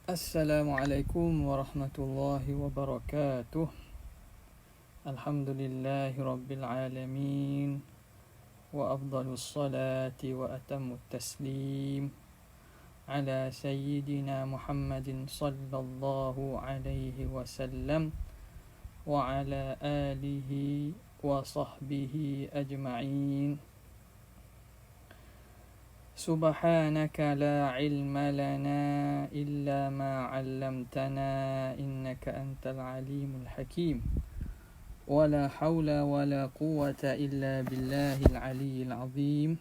Assalamualaikum warahmatullahi wabarakatuh. Alhamdulillahi rabbil alamin. Wa afdalus salati wa atamut taslim ala sayyidina Muhammadin sallallahu alaihi wasallam wa ala alihi wa sahbihi ajma'in. سبحانك لا علم لنا إلا ما علمتنا إنك أنت العليم الحكيم ولا حول ولا قوة إلا بالله العلي العظيم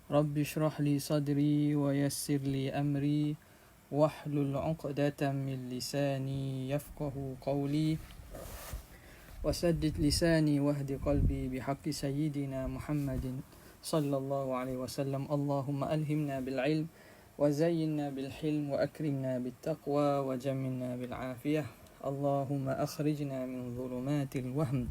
رب اشرح لي صدري ويسر لي أمري واحلل عقدة من لساني يفقه قولي وسدد لساني واهد قلبي بحق سيدنا محمد صلى الله عليه وسلم. اللهم ألهمنا بالعلم وزينا بالحلم وأكرمنا بالتقوى وجملنا بالعافية. اللهم أخرجنا من ظلمات الوهم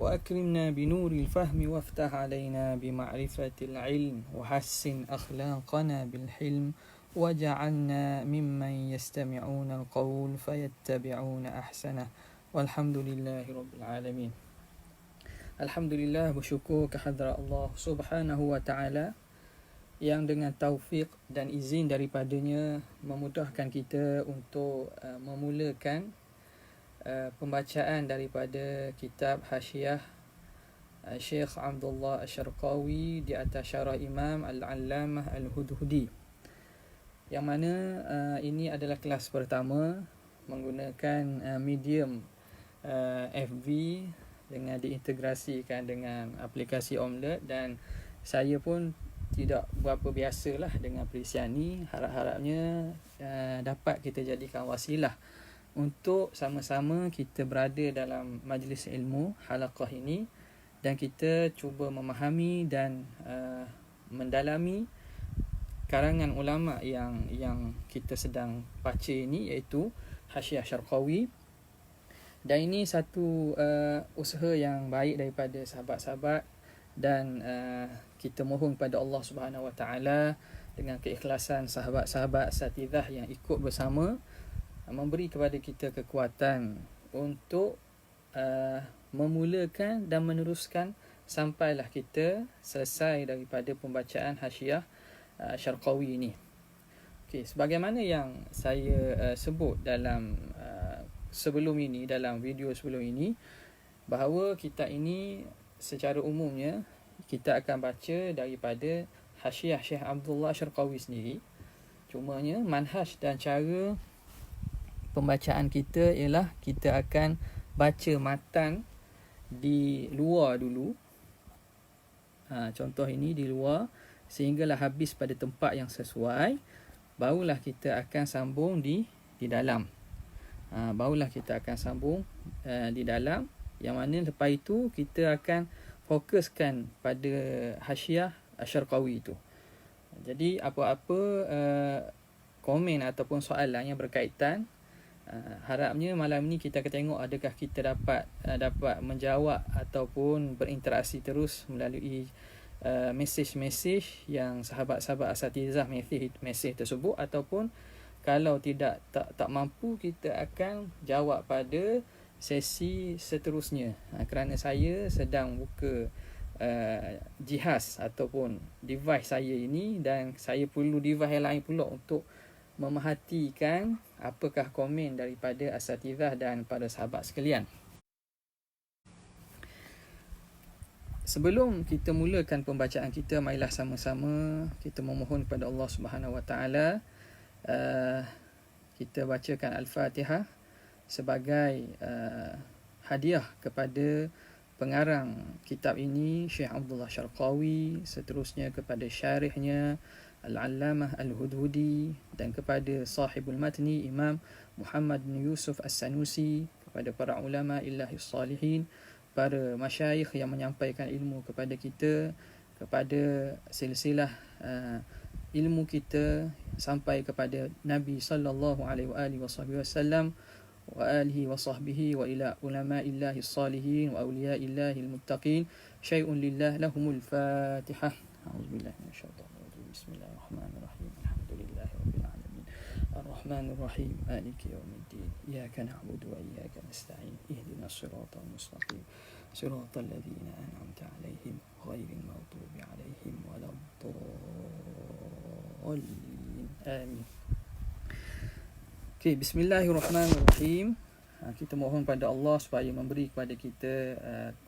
وأكرمنا بنور الفهم وافتح علينا بمعرفة العلم وحسن أخلاقنا بالحلم وجعلنا ممن يستمعون القول فيتبعون أحسنه والحمد لله رب العالمين. Alhamdulillah, bersyukur kehadrat Allah Subhanahu wa ta'ala yang dengan taufik dan izin daripadanya memudahkan kita untuk memulakan pembacaan daripada kitab Hasyiah Syekh Abdullah Asy-Syarqawi di atas syarah Imam Al-Allamah Al-Hudhudi, yang mana ini adalah kelas pertama menggunakan medium FB dengan diintegrasikan dengan aplikasi Omlet, dan saya pun tidak berapa biasalah dengan perisian ni. Harap-harapnya dapat kita jadikan wasilah untuk sama-sama kita berada dalam majlis ilmu halaqah ini dan kita cuba memahami dan mendalami karangan ulama yang kita sedang baca ini, iaitu Hasyiah Syarqawi. Dan ini satu usaha yang baik daripada sahabat-sahabat, dan kita mohon kepada Allah Subhanahu Wa Taala dengan keikhlasan sahabat-sahabat asatidzah yang ikut bersama memberi kepada kita kekuatan untuk memulakan dan meneruskan sampailah kita selesai daripada pembacaan Hasyiah Syarqawi ini. Okey, sebagaimana yang saya sebut dalam sebelum ini, dalam video sebelum ini, bahawa kita ini secara umumnya kita akan baca daripada Hasyiah Syekh Abdullah Asy-Syarqawi sendiri. Cumanya manhaj dan cara pembacaan kita ialah kita akan baca matan di luar dulu. Contoh ini di luar sehinggalah habis pada tempat yang sesuai, barulah kita akan sambung di dalam. Barulah kita akan sambung di dalam, yang mana lepas itu kita akan fokuskan pada Hasyiah Asy-Syarqawi itu. Jadi apa-apa komen ataupun soalan yang berkaitan, harapnya malam ni kita akan tengok adakah kita dapat menjawab ataupun berinteraksi terus melalui mesej-mesej yang sahabat-sahabat asatizah mesej tersebut, ataupun kalau tak mampu, kita akan jawab pada sesi seterusnya. Kerana saya sedang buka jihaz ataupun device saya ini, dan saya perlu device yang lain pula untuk memerhatikan apakah komen daripada asatizah dan para sahabat sekalian. Sebelum kita mulakan pembacaan kita, marilah sama-sama kita memohon kepada Allah Subhanahu Wa Taala. Kita bacakan Al-Fatihah sebagai hadiah kepada pengarang kitab ini, Syekh Abdullah Syarqawi, seterusnya kepada syarihnya Al-Allamah Al-Hudhudi, dan kepada sahibul matni Imam Muhammad bin Yusuf As-Sanusi, kepada para ulama illahi salihin, para masyayikh yang menyampaikan ilmu kepada kita, kepada silsilah ilmu kita sampai kepada Nabi sallallahu alaihi wasallam wa alihi wa sahbihi wa ila ulama'illahi salihin wa awliya'illahil muttaqin. Syai'un lillah lahumul Fatihah. A'udzubillahi minasyaitonir rajim. Bismillahirrahmanirrahim. Alhamdulillahirabbil alamin. الرحمن الرحيم مالك يوم الدين إياك نعبد وإياك نستعين اهدنا الصراط المستقيم صراط الذين أنعمت عليهم غير المغضوب عليهم ولا الضالين آمين. Okay, bismillahirrahmanirrahim. Kita mohon pada Allah supaya memberi kepada kita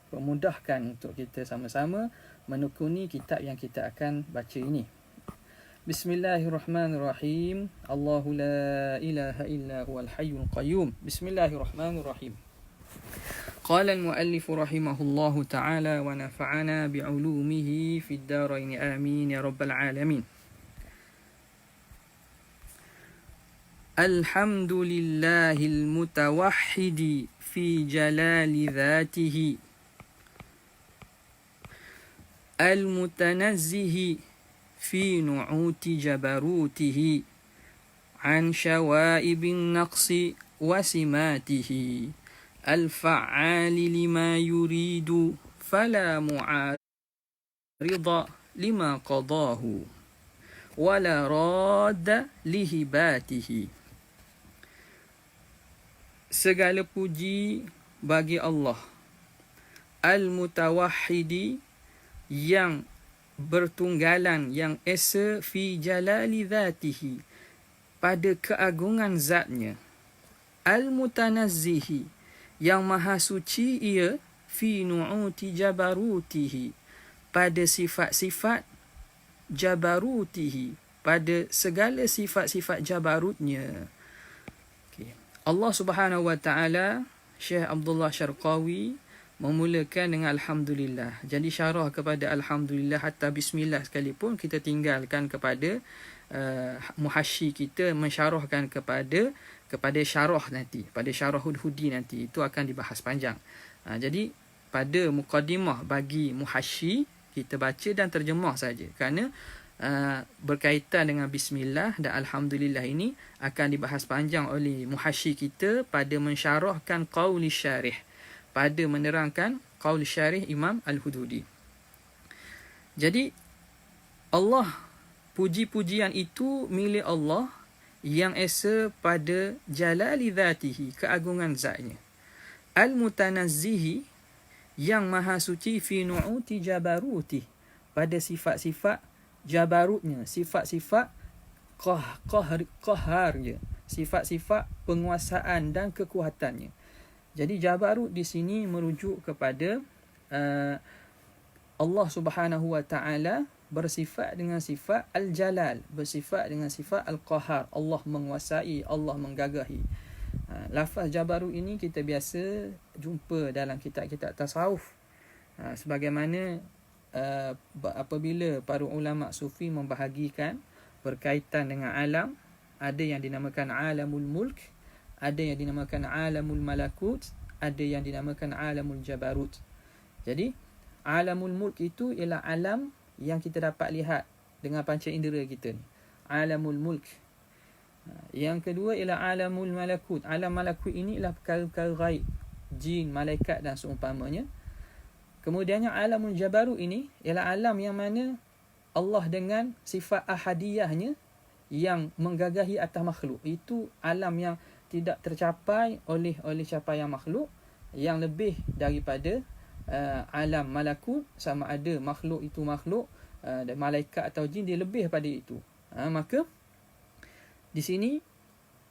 memudahkan untuk kita sama-sama menekuni kitab yang kita akan baca ini. Bismillahirrahmanirrahim. Allahu la ilaha illa huwal hayyul qayyum. Bismillahirrahmanirrahim. Qala al-muallif rahimahullahu ta'ala wa nafa'ana bi'ulumihi fid darain amin ya rabbal alamin. Alhamdulillahil mutawahhidi fi jalali dhatihi al-mutanazzihi fi nu'uti jabarutihi an syawaibin naqsi wa simatihi al-fa'ali lima yuridu fala mu'arida lima qadahu wala radda lihibatihi. Segala puji bagi Allah Al-Mutawahhidi, yang bertunggalan, yang esa, fi jalali dhatihi, pada keagungan zatnya. Al-Mutanazzihi, yang maha suci ia, fi nu'uti jabarutihi, pada sifat-sifat jabarutihi, pada segala sifat-sifat jabarutnya. Allah Subhanahu wa ta'ala, Syekh Abdullah Syarqawi memulakan dengan Alhamdulillah. Jadi syarah kepada Alhamdulillah hatta Bismillah sekalipun kita tinggalkan kepada muhasyi kita mensyarahkan kepada syarah nanti, pada syarah Hudhudi nanti, itu akan dibahas panjang. Jadi pada muqaddimah bagi muhasyi kita baca dan terjemah saja, kerana berkaitan dengan Bismillah dan Alhamdulillah ini akan dibahas panjang oleh muhasyi kita pada mensyarahkan qaul syarih, pada menerangkan qaul syarih Imam Al-Hudhudi. Jadi Allah, puji-pujian itu milik Allah yang esa pada jalali dhatihi, keagungan zatnya. Al-Mutanazzihi, yang maha suci, fi nu'uti jabaruti, pada sifat-sifat jabarutnya, sifat-sifat qaharnya, sifat-sifat penguasaan dan kekuatannya. Jadi jabarut di sini merujuk kepada Allah Subhanahu wa ta'ala bersifat dengan sifat al-jalal, bersifat dengan sifat al-qahar. Allah menguasai, Allah menggagahi. Lafaz jabarut ini kita biasa jumpa dalam kitab-kitab tasawuf. Sebagaimana apabila para ulama sufi membahagikan berkaitan dengan alam, ada yang dinamakan alamul mulk, ada yang dinamakan alamul malakut, ada yang dinamakan alamul jabarut. Jadi alamul mulk itu ialah alam yang kita dapat lihat dengan panca indera kita ni, alamul mulk. Yang kedua ialah alamul malakut. Alam malakut ini ialah perkara-perkara ghaib, jin, malaikat dan seumpamanya. Kemudiannya alamul jabarut ini ialah alam yang mana Allah dengan sifat ahadiyahnya yang menggagahi atas makhluk. Itu alam yang tidak tercapai oleh capaian makhluk, yang lebih daripada alam malakut. Sama ada makhluk itu makhluk, malaikat atau jin, dia lebih pada itu. Maka di sini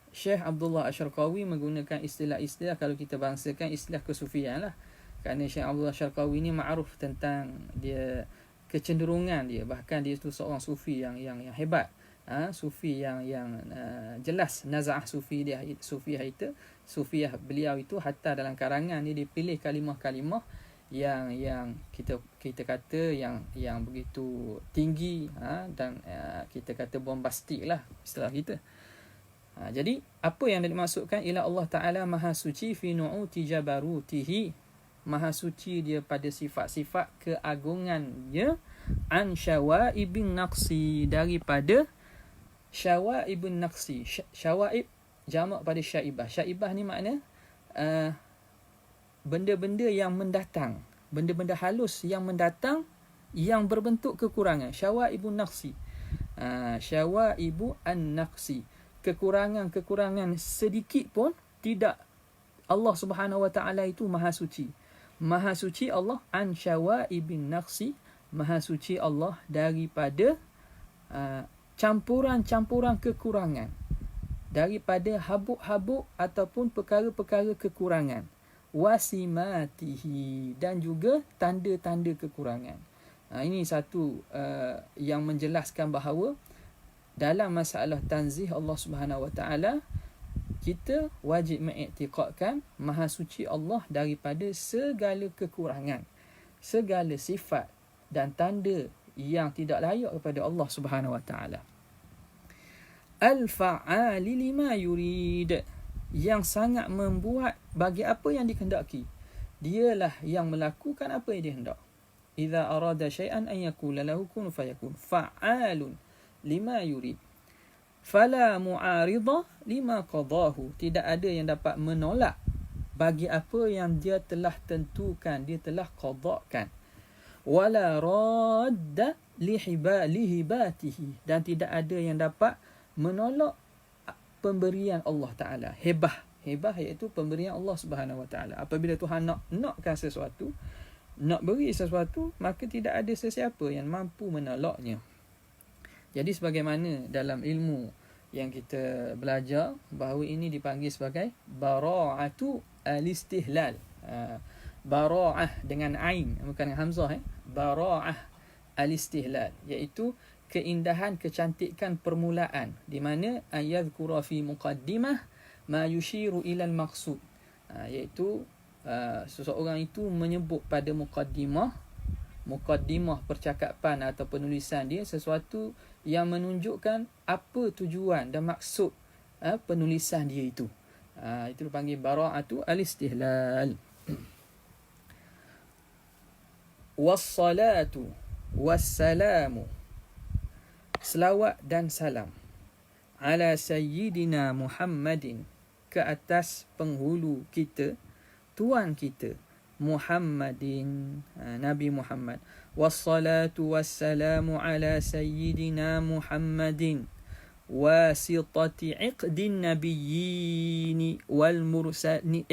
Syekh Abdullah Asy-Syarqawi menggunakan istilah-istilah, kalau kita bangsakan istilah kesufian lah. Kerana Syekh Abdullah Syarqawi ini ma'ruf tentang dia, kecenderungan dia, bahkan dia itu seorang sufi yang hebat, sufi yang jelas naz'ah sufi dia, sufiah beliau itu, hatta dalam karangan dia dipilih kalimah-kalimah yang kita kata yang begitu tinggi, dan kita kata bombastik lah istilah kita. Jadi apa yang dimaksudkan ialah Allah Ta'ala maha suci fi nu'uti jabarutihi, maha suci dia pada sifat-sifat keagungannya, an syawaibin naqsi, daripada syawaibun naqsi. Syawaib jamak pada syaibah. Syaibah ni makna benda-benda yang mendatang, benda-benda halus yang mendatang, yang berbentuk kekurangan. Syawaibun naqsi, syawaibu an-naqsi. kekurangan sedikit pun tidak. Allah Subhanahu Wa Taala itu Maha Suci. Maha Suci Allah an syawaibin naqsi. Maha Suci Allah daripada campuran-campuran kekurangan, daripada habuk-habuk ataupun perkara-perkara kekurangan. Wasimatihi, dan juga tanda-tanda kekurangan. Ini satu yang menjelaskan bahawa dalam masalah tanzih Allah Subhanahu Wa Taala, kita wajib mengiktikadkan Maha Suci Allah daripada segala kekurangan, segala sifat dan tanda yang tidak layak kepada Allah Subhanahu Wa Taala. Al-fa'ali lima yurid, yang sangat membuat bagi apa yang dikehendaki. Dialah yang melakukan apa yang dihendak. Idza arada syai'an an yaqula lahu kun fayakun. Fa'alun lima yurid. Fala mu'arida lima qadahu. Tidak ada yang dapat menolak bagi apa yang dia telah tentukan, dia telah qada'kan. Wala radda lihibatihi, dan tidak ada yang dapat menolak pemberian Allah Ta'ala. Hebah iaitu pemberian Allah Subhanahu Wa Ta'ala. Apabila Tuhan nakkan sesuatu, nak beri sesuatu, maka tidak ada sesiapa yang mampu menolaknya. Jadi sebagaimana dalam ilmu yang kita belajar, bahawa ini dipanggil sebagai bara'atu al-istihlal. Bara'ah dengan ain, bukan dengan hamzah. Bara'ah al-istihlal, iaitu keindahan, kecantikan permulaan, di mana ayadhkura fi muqaddimah ma yushiru ila al-maqsud, iaitu seseorang itu menyebut pada muqaddimah percakapan atau penulisan dia sesuatu yang menunjukkan apa tujuan dan maksud penulisan dia itu. Itu dipanggil bara'atu al-istihlal. Was-salatu was-salamu, selawat dan salam, ala sayyidina Muhammadin, ke atas penghulu kita, tuan kita Muhammadin, Nabi Muhammad. Wassalatu wassalamu ala sayyidina Muhammadin wasitati iqdin nabiyyin wal mursalin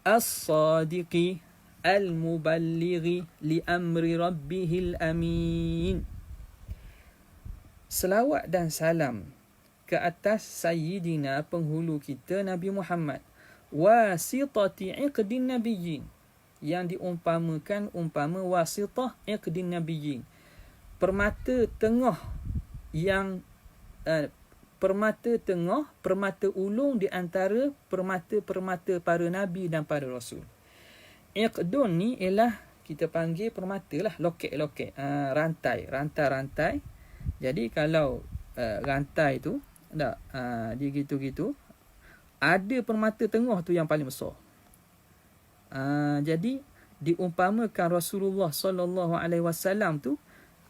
as-sadiqi al-muballighi li amri rabbihil amin. Selawat dan salam ke atas sayyidina, penghulu kita Nabi Muhammad, wasitati iqdin nabiyyin, yang diumpamakan umpama wasitah iqdin nabiyyin, permata tengah yang permata ulung di antara permata-permata para nabi dan para rasul. Iqdun ni ialah kita panggil permata lah, loket-loket, rantai-rantai. Jadi kalau rantai tu dia gitu-gitu, ada permata tengah tu yang paling besar. Jadi diumpamakan Rasulullah sallallahu alaihi wasallam tu,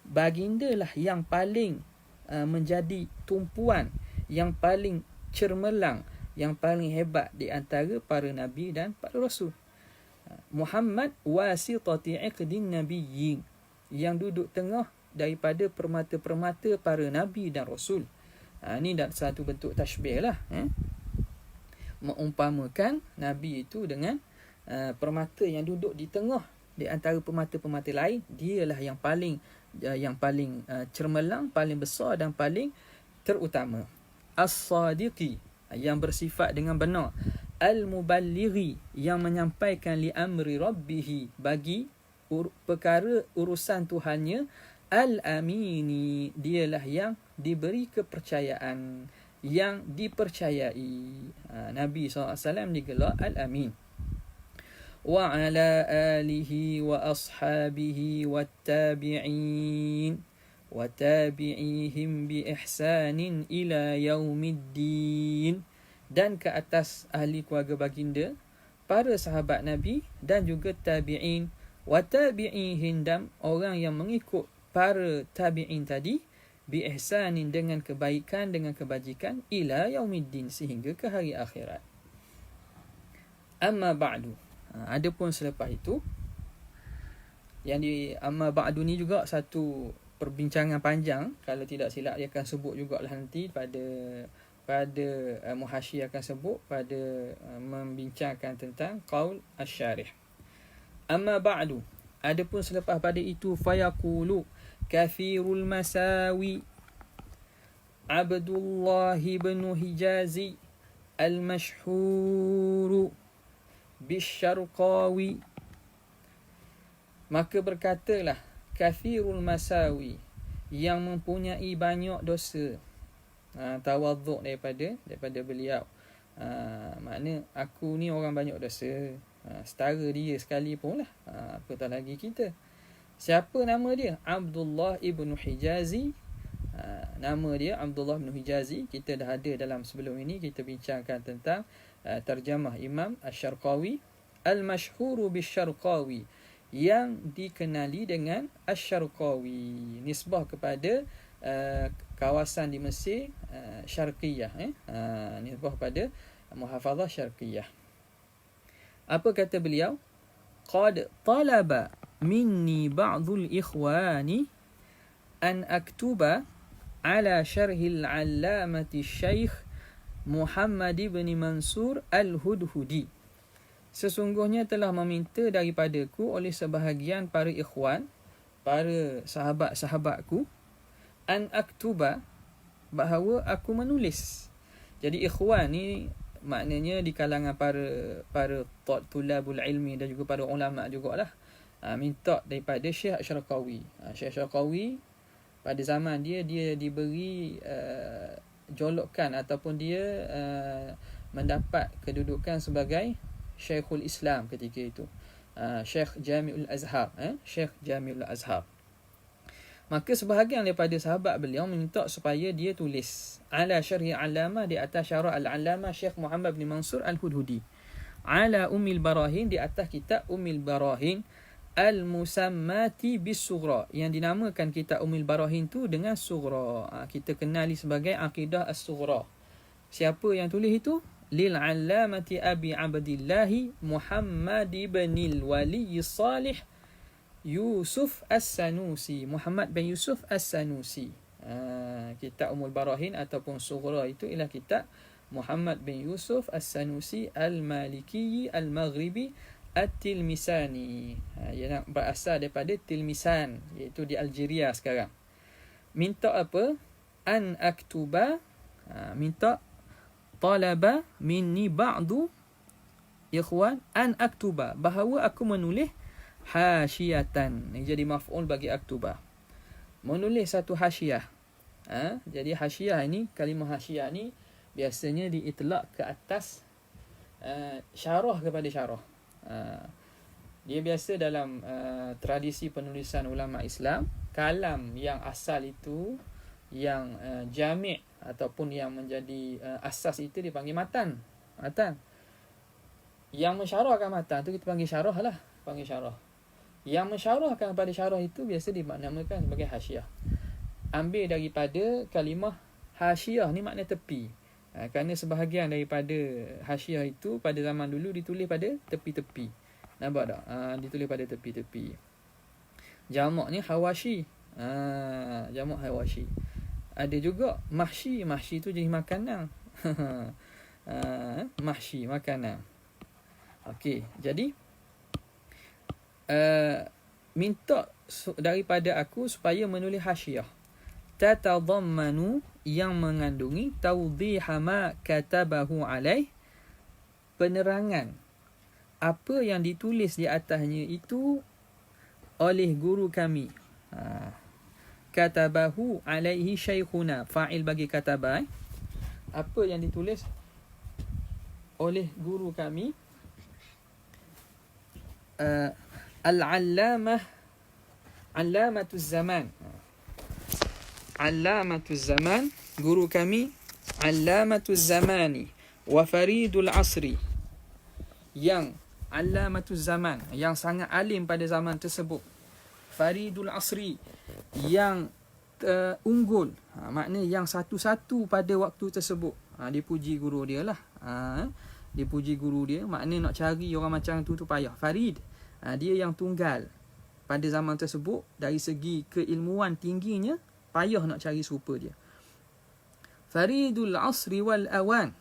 baginda lah yang paling menjadi tumpuan, yang paling cermelang, yang paling hebat di antara para nabi dan para rasul. Muhammad wasitati iqdin nabiyyin, yang duduk tengah daripada permata-permata para nabi dan rasul. Ini dah satu bentuk tashbih lah, mengumpamakan nabi itu dengan permata yang duduk di tengah di antara permata-permata lain. Dialah yang paling cermelang, paling besar dan paling terutama. As-sadiqi, yang bersifat dengan benar. Al-muballighi, yang menyampaikan li amri rabbihi, bagi perkara urusan Tuhannya. Al-amini, dialah yang diberi kepercayaan, yang dipercayai. Nabi SAW digelar Al-Amin. Wa ala alihi wa ashabihi wa tabi'in wa tabi'ihim bi ihsanin ila yaumiddin, dan ke atas ahli keluarga baginda, para sahabat Nabi dan juga tabi'in, wa tabi'ihim, dan orang yang mengikut para tabi'in tadi, bi ihsanin, dengan kebaikan, dengan kebajikan, ila yaumiddin, sehingga ke hari akhirat. Amma ba'du, adapun selepas itu, yang di amma ba'du ni juga satu perbincangan panjang. Kalau tidak silap dia akan sebut jugalah nanti pada muhasyiah akan sebut pada membincangkan tentang qaul asy-syarih. Amma ba'du, adapun selepas pada itu, fayaqulu kathirul masawi Abdullah bin Hijazi al-mashhur bisyarqawi. Maka berkatalah kathirul masawi, yang mempunyai banyak dosa. Tawaduk daripada beliau. Makna aku ni orang banyak dosa. Setara dia sekalipun lah. Apatah lagi kita. Siapa nama dia? Abdullah ibn Hijazi. Nama dia Abdullah ibn Hijazi. Kita dah ada dalam sebelum ini. Kita bincangkan tentang terjemah Imam Asy-Syarqawi. Al-mashhuru bisyarqawi, yang dikenali dengan Asy-Syarqawi. Nisbah kepada kawasan di Mesir, Syarqiyah. Nisbah pada muhafazah Syarqiyah. Apa kata beliau? Qad talaba minni ba'dul ikhwani an aktuba ala syarhil allamati Syekh Muhammad bin Mansur al-Hudhudi. Sesungguhnya telah meminta daripadaku oleh sebahagian para ikhwan, para sahabat-sahabatku, an aktuba, bahawa aku menulis. Jadi ikhwan ni maknanya di kalangan para tulabul ilmi dan juga para ulama jugalah. Minta daripada Syekh Asy-Syarqawi. Syekh Asy-Syarqawi pada zaman dia diberi jolokan ataupun dia mendapat kedudukan sebagai Syekhul Islam ketika itu. Syekh Jami'ul Azhar. Syekh Jami'ul Azhar. Maka sebahagian daripada sahabat beliau meminta supaya dia tulis ala syarhi alama, di atas syarah al-alama Syekh Muhammad bin Mansur al-Hudhudi, ala Ummil Barahin, di atas kitab Ummil Barahin, al-musammati bis-sughra, yang dinamakan kitab Ummil Barahin tu dengan sughra. Kita kenali sebagai Aqidah as-Sughra. Siapa yang tulis itu? Lil allamati Abi Abdillah Muhammad ibn al-Wali Salih Yusuf As-Sanusi, Muhammad bin Yusuf As-Sanusi. Kitab Ummul Barahin ataupun Sughra itu ialah kitab Muhammad bin Yusuf As-Sanusi Al-Maliki Al-Maghribi At-Tilmisani. Ia berasal daripada Tilmisan, iaitu di Algeria sekarang. Minta apa? An aktuba, minta talaba minni ba'du ikhwan an aktuba, bahawa aku menulis hasyiatan. Ini jadi maf'ul bagi aktuba, menulis satu hasyiah. Jadi hasyiah ini, kalimah hasyiah ni biasanya diitlak ke atas syarah kepada syarah. Dia biasa dalam tradisi penulisan ulama Islam, kalam yang asal itu, yang jami' ataupun yang menjadi asas itu dipanggil matan. Yang mensyarahkan matan tu kita panggil syarah lah, panggil syarah. Yang mensyarahkan pada syarah itu biasa dinamakan sebagai hasyiah. Ambil daripada kalimah hasyiah ni, makna tepi. Kerana sebahagian daripada hasyiah itu pada zaman dulu ditulis pada tepi-tepi. Nampak tak? Ditulis pada tepi-tepi. Jamak ni hawashi. Jamak hawashi. Ada juga mahshi. Mahshi tu jenis makanan. Mahshi, makanan. Okey, jadi minta daripada aku supaya menulis hasyiah tatadammanu, yang mengandungi tawdiha ma katabahu alaih, penerangan apa yang ditulis di atasnya itu oleh guru kami. Katabahu alaihi syaikhuna, fa'il bagi kataba. Apa yang ditulis oleh guru kami, al-allamah, allamatuz zaman. Allamatuz zaman, guru kami allamatuz zamani wa faridul asri, yang allamatuz zaman, yang sangat alim pada zaman tersebut. Faridul asri, yang unggul, makna yang satu-satu pada waktu tersebut. Dipuji guru dia lah. Dipuji guru dia, makna nak cari orang macam tu payah. Farid, dia yang tunggal. pada zaman tersebut dari segi keilmuan tingginya, payah nak cari serupa dia. Faridul asri wal awan,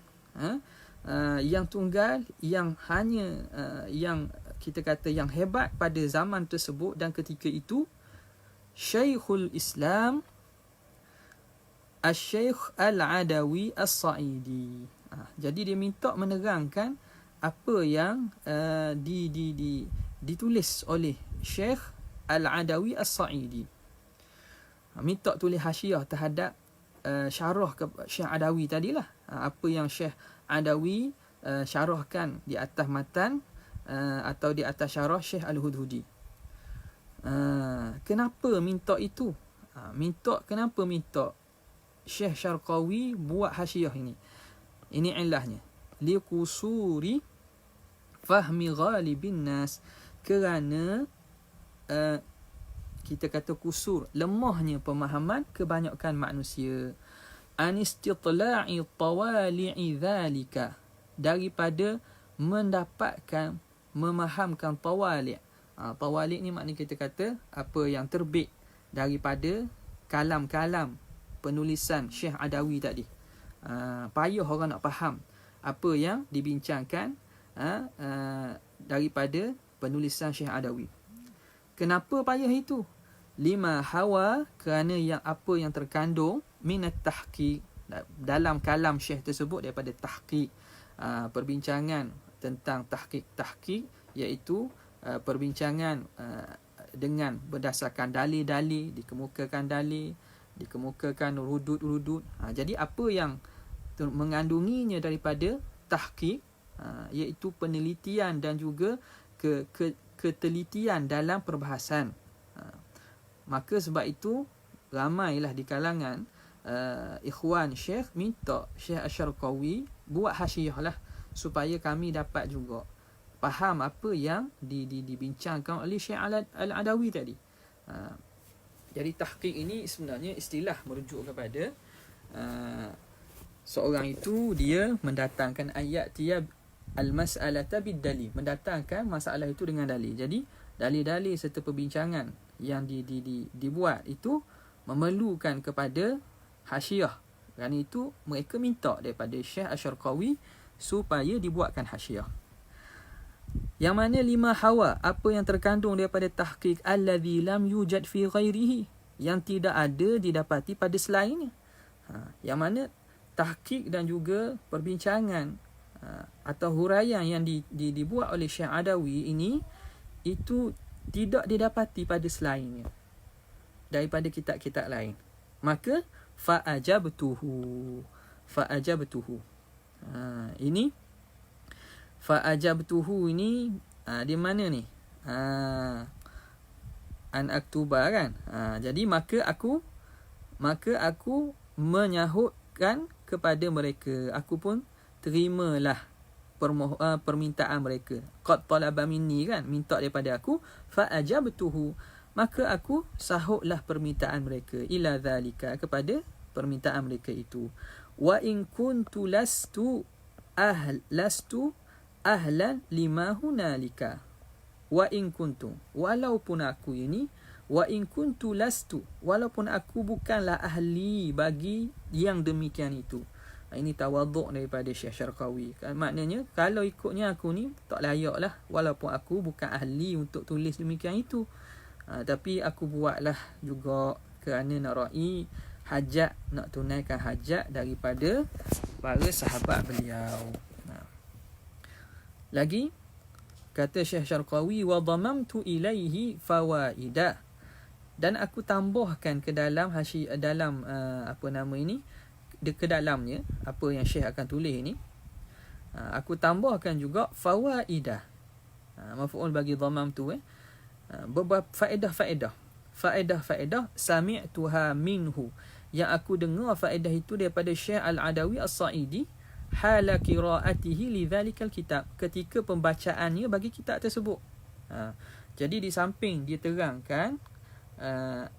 yang tunggal, yang hanya yang kita kata yang hebat pada zaman tersebut dan ketika itu, Syekhul Islam Al-Syekh Al-Adawi As-Sa'idi. Jadi dia minta menerangkan apa yang ditulis oleh Syekh Al-Adawi As-Sa'idi. Minta tulis hasyiah terhadap syarah ke Syekh Adawi tadilah. Apa yang Syekh Adawi syarahkan di atas matan atau di atas syarah Syekh Al-Hudhudi. Kenapa minta itu? Kenapa minta Syekh Syarqawi buat hasyiah ini? Ini ilahnya. Liqusuri fahmi ghalibin nas. Kerana kita kata kusur, lemahnya pemahaman kebanyakan manusia. Anistitla'i tawali'i dhalika. Daripada mendapatkan, memahamkan tawali'. Tawali' ni maknanya kita kata apa yang terbit daripada kalam-kalam penulisan Syekh Adawi tadi. Payah orang nak faham apa yang dibincangkan daripada penulisan Syekh Adawi. Kenapa payah itu? Lima hawa, kerana yang apa yang terkandung minat tahqiq dalam kalam Syekh tersebut, daripada tahqiq, perbincangan tentang tahqiq, iaitu perbincangan dengan berdasarkan dalil-dalil, dikemukakan rudud-rudud. Jadi apa yang mengandunginya daripada tahqiq, iaitu penelitian dan juga ketelitian dalam perbahasan. Maka sebab itu ramailah di kalangan ikhwan Syekh minta Syekh Asy-Syarqawi buat hasyiah lah, supaya kami dapat juga faham apa yang dibincangkan oleh Syekh Al-Adawi tadi. Jadi tahqiq ini sebenarnya istilah merujuk kepada seorang itu dia mendatangkan ayat tiab al-mas'alata bid-dalil, mendatangkan masalah itu dengan dalil. Jadi dalil-dalil serta perbincangan yang dibuat itu memerlukan kepada hasyiah. Kerana itu mereka minta daripada Syekh Asy-Syarqawi supaya dibuatkan hasyiah. Yang mana lima hawa, apa yang terkandung daripada tahqiq allazi lam yujad fi ghairihi, yang tidak ada didapati pada selainnya. Yang mana tahqiq dan juga perbincangan atau huraian yang dibuat oleh Syekh Adawi ini, itu tidak didapati pada selainnya daripada kitab-kitab lain. Maka fa'ajabtuhu. Ini fa'ajabtuhu ini di mana ni? An aktuba kan? Jadi maka aku menyahutkan kepada mereka. Aku pun terimalah permintaan mereka. Qad talaba minni kan, minta daripada aku, fa ajabtuhu, maka aku sahutlah permintaan mereka, ila zalika, kepada permintaan mereka itu. Wa in kuntu lastu ahlan lima hunalika. Wa in kuntu, walaupun aku ini, wa in kuntu lastu, walaupun aku bukanlah ahli bagi yang demikian itu. Ini tawaduk daripada Syekh Syarqawi. Maknanya kalau ikutnya aku ni tak layak lah, walaupun aku bukan ahli untuk tulis demikian itu. Tapi aku buatlah juga kerana nak ra'i hajat, nak tunaikan hajat daripada para sahabat beliau. Lagi kata Syekh Syarqawi, wa dhamamtu ilaihi fawaida, dan aku tambahkan ke dalam ke dalamnya apa yang Syekh akan tulis ini, aku tambahkan juga fawaidah. Maf'ul bagi dhamam tu beberapa faedah sami'tuha minhu, yang aku dengar faedah itu daripada Syekh Al-Adawi As-Sa'idi hala qira'atihi li dzalikal kitab, ketika pembacaannya bagi kitab tersebut. Jadi di samping dia terangkan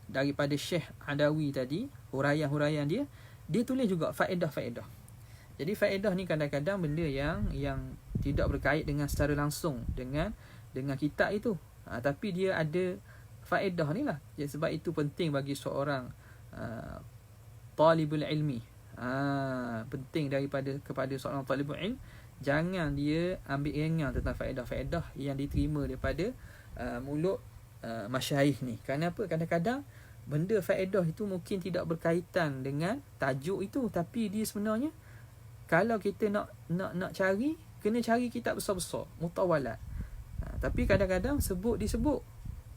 daripada Syekh Adawi tadi, huraian-huraian dia tulis juga faedah-faedah. Jadi faedah ni kadang-kadang benda yang tidak berkait dengan secara langsung dengan kitab itu. Tapi dia ada faedah ni lah. Ya, sebab itu penting bagi seorang talibul ilmi. Penting kepada seorang talibul ilm, jangan dia ambil ringan tentang faedah-faedah yang diterima daripada mulut masyayikh ni. Kenapa? Kadang-kadang benda faedah itu mungkin tidak berkaitan dengan tajuk itu, tapi dia sebenarnya kalau kita nak cari, kena cari kitab besar-besar, mutawalat. Tapi kadang-kadang disebut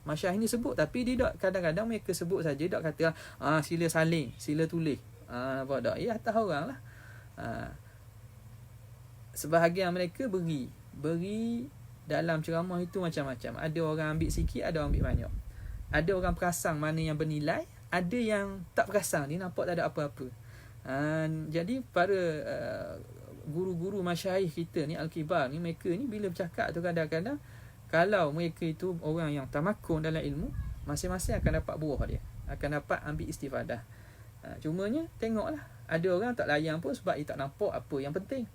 masyayikh ni sebut, tapi dia tak, kadang-kadang mereka sebut saja, tak kata sila salin, sila tulis. Apa dak? Ya, atas orang lah. Sebahagian mereka beri dalam ceramah itu macam-macam. Ada orang ambil sikit, ada orang ambil banyak. Ada orang perasan mana yang bernilai, ada yang tak perasan, dia nampak tak ada apa-apa. Jadi para guru-guru masyayikh kita ni, al-kibar ni, mereka ni bila bercakap tu kadang-kadang, kalau mereka itu orang yang tamakun dalam ilmu, masing-masing akan dapat buah dia, akan dapat ambil istifadah. Cumanya tengoklah, ada orang tak layan pun sebab dia tak nampak apa yang penting.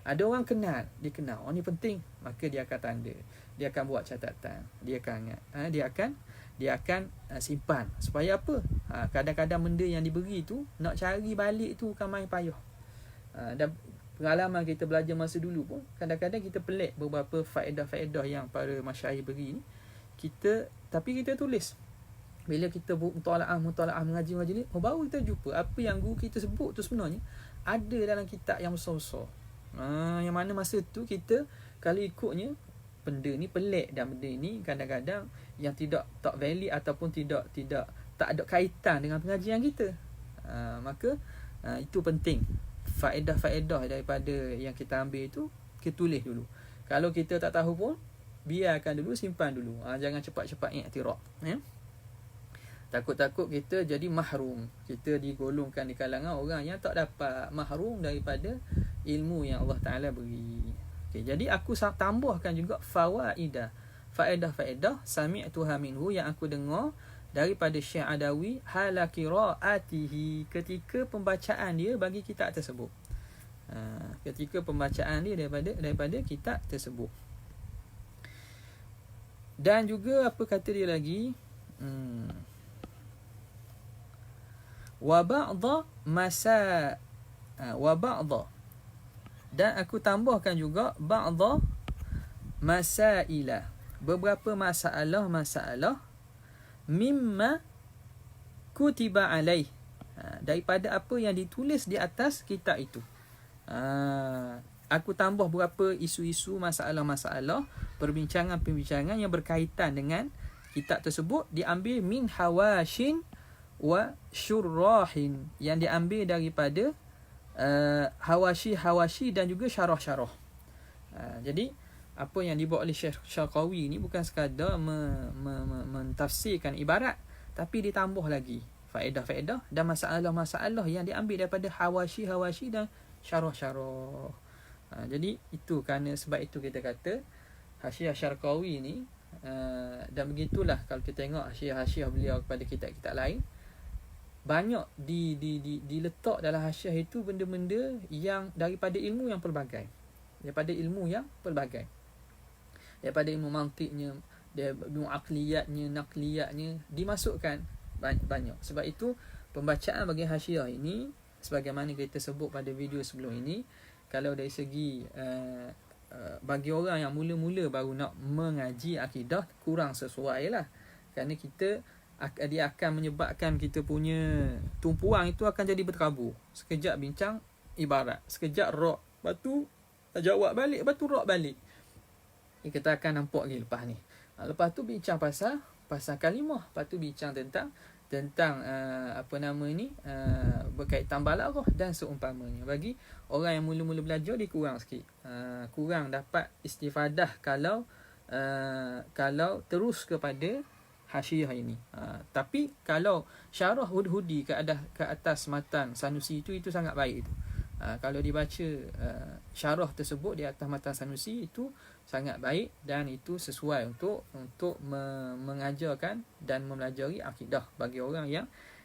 Ada orang kenal, dia kenal ni penting, maka dia akan tanda, dia akan buat catatan, dia akan ingat, dia akan simpan. Supaya apa? Kadang-kadang benda yang diberi tu, nak cari balik tu bukan main payah. Dan pengalaman kita belajar masa dulu pun, kadang-kadang kita pelik beberapa faedah-faedah yang para masyayikh beri ni, tapi kita tulis. Bila kita mutalaah mengaji ni, baru kita jumpa apa yang guru kita sebut tu sebenarnya ada dalam kitab yang besar-besar. Yang mana masa tu kita kalau ikutnya, benda ni pelik, dan benda ni kadang-kadang yang tak valid ataupun tak ada kaitan dengan pengajian kita. Maka itu penting, faedah-faedah daripada yang kita ambil itu kita tulis dulu. Kalau kita tak tahu pun, biarkan dulu, simpan dulu. Jangan cepat-cepat iktiraf, ya. Takut-takut kita jadi mahrum, kita digolongkan di kalangan orang yang tak dapat, mahrum daripada ilmu yang Allah Ta'ala beri. Jadi aku tambahkan juga faedah-faedah sami'tuha minhu, yang aku dengar daripada Syekh Adawi, hala qiraatihi, ketika pembacaan dia bagi kitab tersebut. Ketika pembacaan dia daripada kitab tersebut. Dan juga apa kata dia lagi? Wa ba'dha dan aku tambahkan juga ba'dha masailah, beberapa masalah mimma kutiba alaih, daripada apa yang ditulis di atas kitab itu. Aku tambah beberapa isu-isu, masalah-masalah, perbincangan-perbincangan yang berkaitan dengan kitab tersebut, diambil min hawashin wa syurrahin, yang diambil daripada hawashi dan juga syarah-syarah. Jadi apa yang dibuat oleh Syekh Syarqawi ni bukan sekadar mentafsirkan ibarat, tapi ditambah lagi faedah-faedah dan masalah-masalah yang diambil daripada hawashi dan syarah-syarah. Jadi itu, sebab itu kita kata Hasyiah Syarqawi ni, dan begitulah kalau kita tengok hasyiah beliau kepada kitab-kitab lain, banyak diletak dalam hasyiah itu benda-benda yang daripada ilmu yang pelbagai. Daripada ilmu mantiknya, ilmu akliyatnya, nakliyatnya dimasukkan banyak. Sebab itu pembacaan bagi hasyiah ini, sebagaimana kita sebut pada video sebelum ini, kalau dari segi bagi orang yang mula-mula baru nak mengaji akidah, kurang sesuai lah. Kerana dia akan menyebabkan kita punya tumpuan itu akan jadi berterabur. Sekejap bincang ibarat, sekejap rak, lepas tu jawab balik, lepas tu rak balik. Kita akan nampak lagi lepas ni. Lepas tu bincang pasal kalimah, lepas tu bincang tentang berkaitan balaghah dan seumpamanya. Bagi orang yang mula-mula belajar, dia kurang sikit, kurang dapat istifadah kalau terus kepada hasyiah ini. Tapi kalau syarah Hudhudi ke atas matan Sanusi itu sangat baik itu. Kalau dibaca syarah tersebut di atas matan Sanusi itu sangat baik, dan itu sesuai untuk mengajarkan dan mempelajari akidah bagi orang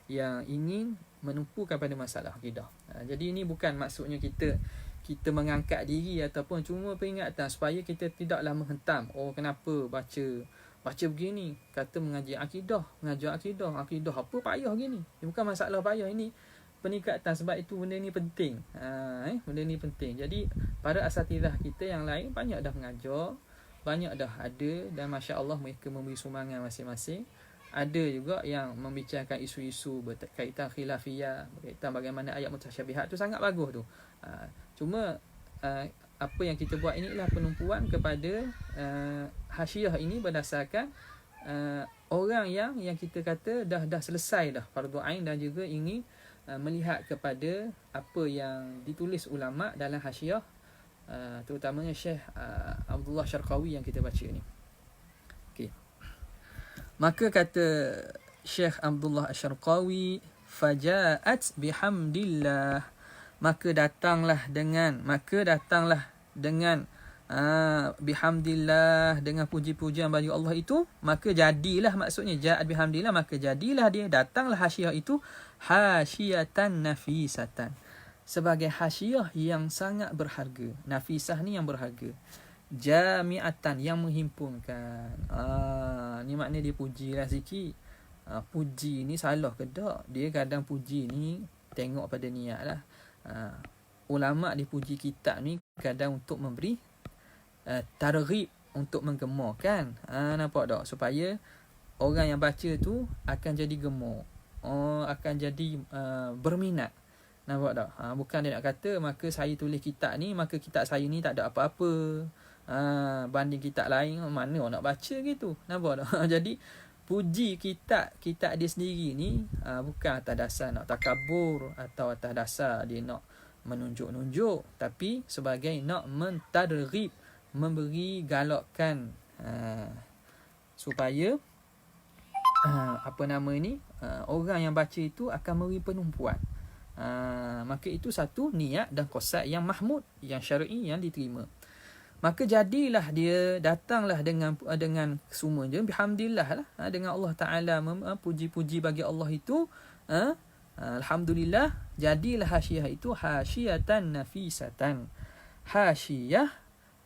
yang ingin menumpukan pada masalah akidah. Jadi ini bukan maksudnya kita mengangkat diri ataupun cuma peringatan supaya kita tidaklah menghentam, kenapa baca baca begini, kata mengajar akidah apa payah gini. Bukan masalah payah, ini peningkatan, sebab itu benda ni penting. Benda ni penting. Jadi para asatidzah kita yang lain banyak dah mengajar, banyak dah ada, dan masya-Allah mereka memberi sumbangan masing-masing. Ada juga yang membicarakan isu-isu berkaitan khilafiyah, berkaitan bagaimana ayat mutasyabihat tu sangat bagus tu. Cuma apa yang kita buat ini ialah penumpuan kepada hasyiah ini berdasarkan orang yang kita kata dah selesai dah fardu ain, dan juga ingin melihat kepada apa yang ditulis ulama dalam hasyiah, terutamanya Syekh Abdullah Syarqawi yang kita baca ni. Okey. Maka kata Syekh Abdullah Syarqawi, faja'at bihamdillah, maka datanglah dengan bihamdillah, dengan puji-pujian bagi Allah itu, maka jadilah, maksudnya ja'at bihamdillah, maka jadilah dia, datanglah hasyiah itu hasyiyatan nafisatan, sebagai hasyiah yang sangat berharga. Nafisah ni yang berharga, jami'atan yang menghimpunkan. Ni maknanya dia pujilah sikit. Puji ni salah ke tak? Dia kadang puji ni tengok pada niat lah. Ulama dipuji kitab ni kadang untuk memberi targhib, untuk menggemarkan. Nampak tak? Supaya orang yang baca tu akan jadi gemar, akan jadi berminat. Nampak tak? Bukan dia nak kata maka saya tulis kitab ni, maka kitab saya ni tak ada apa-apa banding kitab lain, mana orang nak baca gitu. Nampak tak? Jadi puji kitab dia sendiri ni bukan atas dasar nak takabur atau atas dasar dia nak menunjuk-nunjuk, tapi sebagai nak mentadrib, memberi galakkan supaya orang yang baca itu akan memberi penumpuan. Maka itu satu niat dan qasad yang mahmud, yang syar'i, yang diterima. Maka jadilah dia, datanglah dengan semuanya bihamdillah lah, dengan Allah Ta'ala, puji-puji bagi Allah itu, alhamdulillah, jadilah hasyiah itu hasyiyatan nafisatan, hasyiah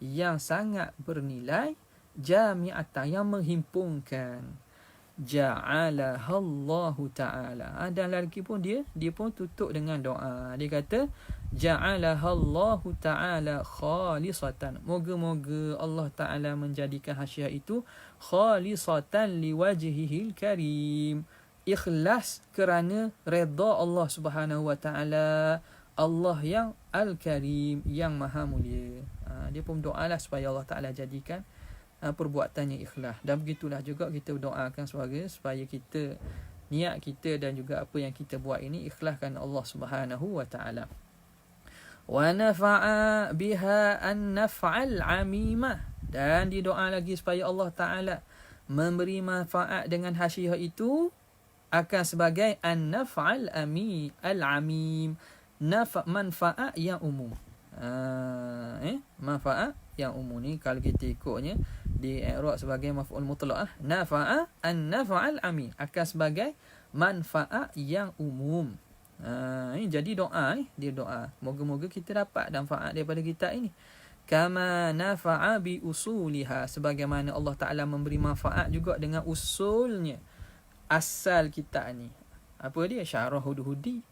yang sangat bernilai, jami'atan yang menghimpunkan, ja'alahallahu ta'ala. Dan lagi pun dia pun tutup dengan doa. Dia kata ja'alahallahu ta'ala khalisatan, moga-moga Allah Ta'ala menjadikan hasyiah itu khalisatan liwajhihil karim, ikhlas kerana redha Allah Subhanahu wa ta'ala, Allah yang Al-Karim, yang maha mulia. Dia pun doalah supaya Allah Ta'ala jadikan perbuatannya ikhlas. Dan begitulah juga kita berdoakan supaya kita, niat kita dan juga apa yang kita buat ini ikhlaskan Allah Subhanahu wa ta'ala. Wa nafa'a biha an-naf'al 'amimah, dan didoa lagi supaya Allah Ta'ala memberi manfaat dengan hasyiah itu akan sebagai an-naf'al al-'amim, manfaat yang umum. Manfaat yang umum ni kalau kita ikutnya di i'rab sebagai maf'ul mutlaq, nafa'a an-naf'al 'amim, akan sebagai manfaat yang umum. Jadi doa dia doa, moga-moga kita dapat manfaat daripada kitab ini. Kama nafa'a bi usuliha, sebagaimana Allah Ta'ala memberi manfaat juga dengan usulnya, asal kitab ni. Apa dia? Syarah Hudhudi.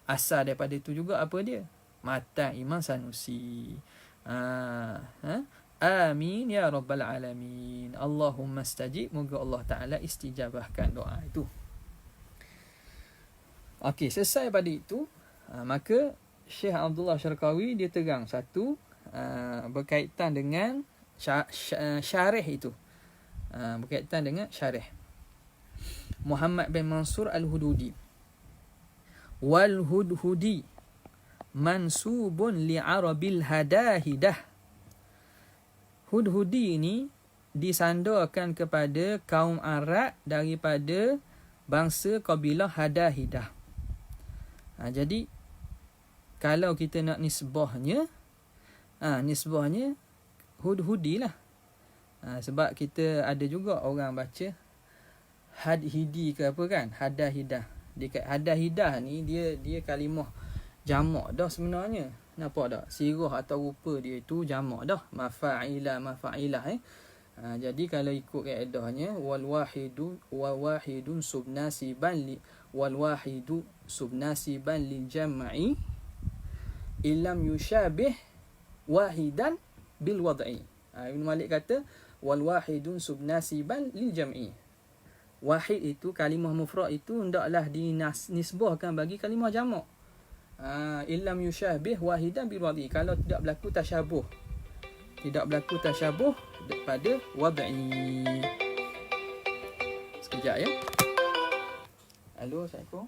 Asal daripada itu juga apa dia? Matan Imam Sanusi. Amin ya rabbal alamin. Allahumma istajib, moga Allah Ta'ala istijabahkan doa itu. Okey, selesai pada itu, maka Syekh Abdullah Syarqawi dia terang satu berkaitan dengan syarih itu. Berkaitan dengan syarih Muhammad bin Mansur Al-Hududi. Wal Hudhudi mansubun li'arabil hadahidah. Hudhudi ini disandarkan kepada kaum Arab daripada bangsa kabilah Hadahidah. Jadi kalau kita nak nisbahnya, nisbahnya Hudhudi lah. Sebab kita ada juga orang baca Hadhidi ke apa kan, Hadahidah. Hadahidah ni dia kalimah jamak dah sebenarnya. Nampak tak? Sirah atau rupa dia itu jamak dah. Mafa'ilah. Jadi kalau ikut kaedahnya wal wahidun subnasiban lil jam'i illam yushabih wahidan bil wad'i. Ibn Malik kata wal wahidun subnasiban lil jam'i. Wahid itu kalimah mufrad itu hendaklah dinisbahkan bagi kalimah jamak. Illam yushabih wahidan bil wad'i, kalau tidak berlaku tasyabuh. Tidak berlaku tasyabuh pada wad'i. Sekejap ya. Halo, Assalamualaikum.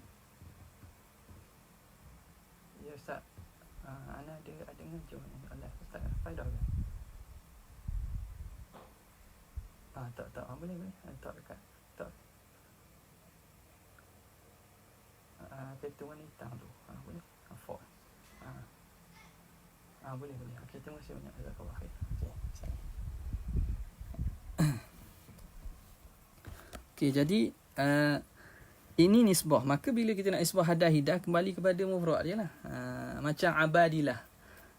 Ya Ustaz. Ana ada ngaji Allah Ustaz. Faedah ke? Tak. Boleh. Tak dekat. Tak. Kereta warna hitam tu. Boleh. Ford. Boleh. Okey, terima kasih banyak. Jazakallah khair. Okey, jadi ini nisbah. Maka bila kita nak nisbah hadah-hidah, kembali kepada mufrad dia lah. Macam abadilah.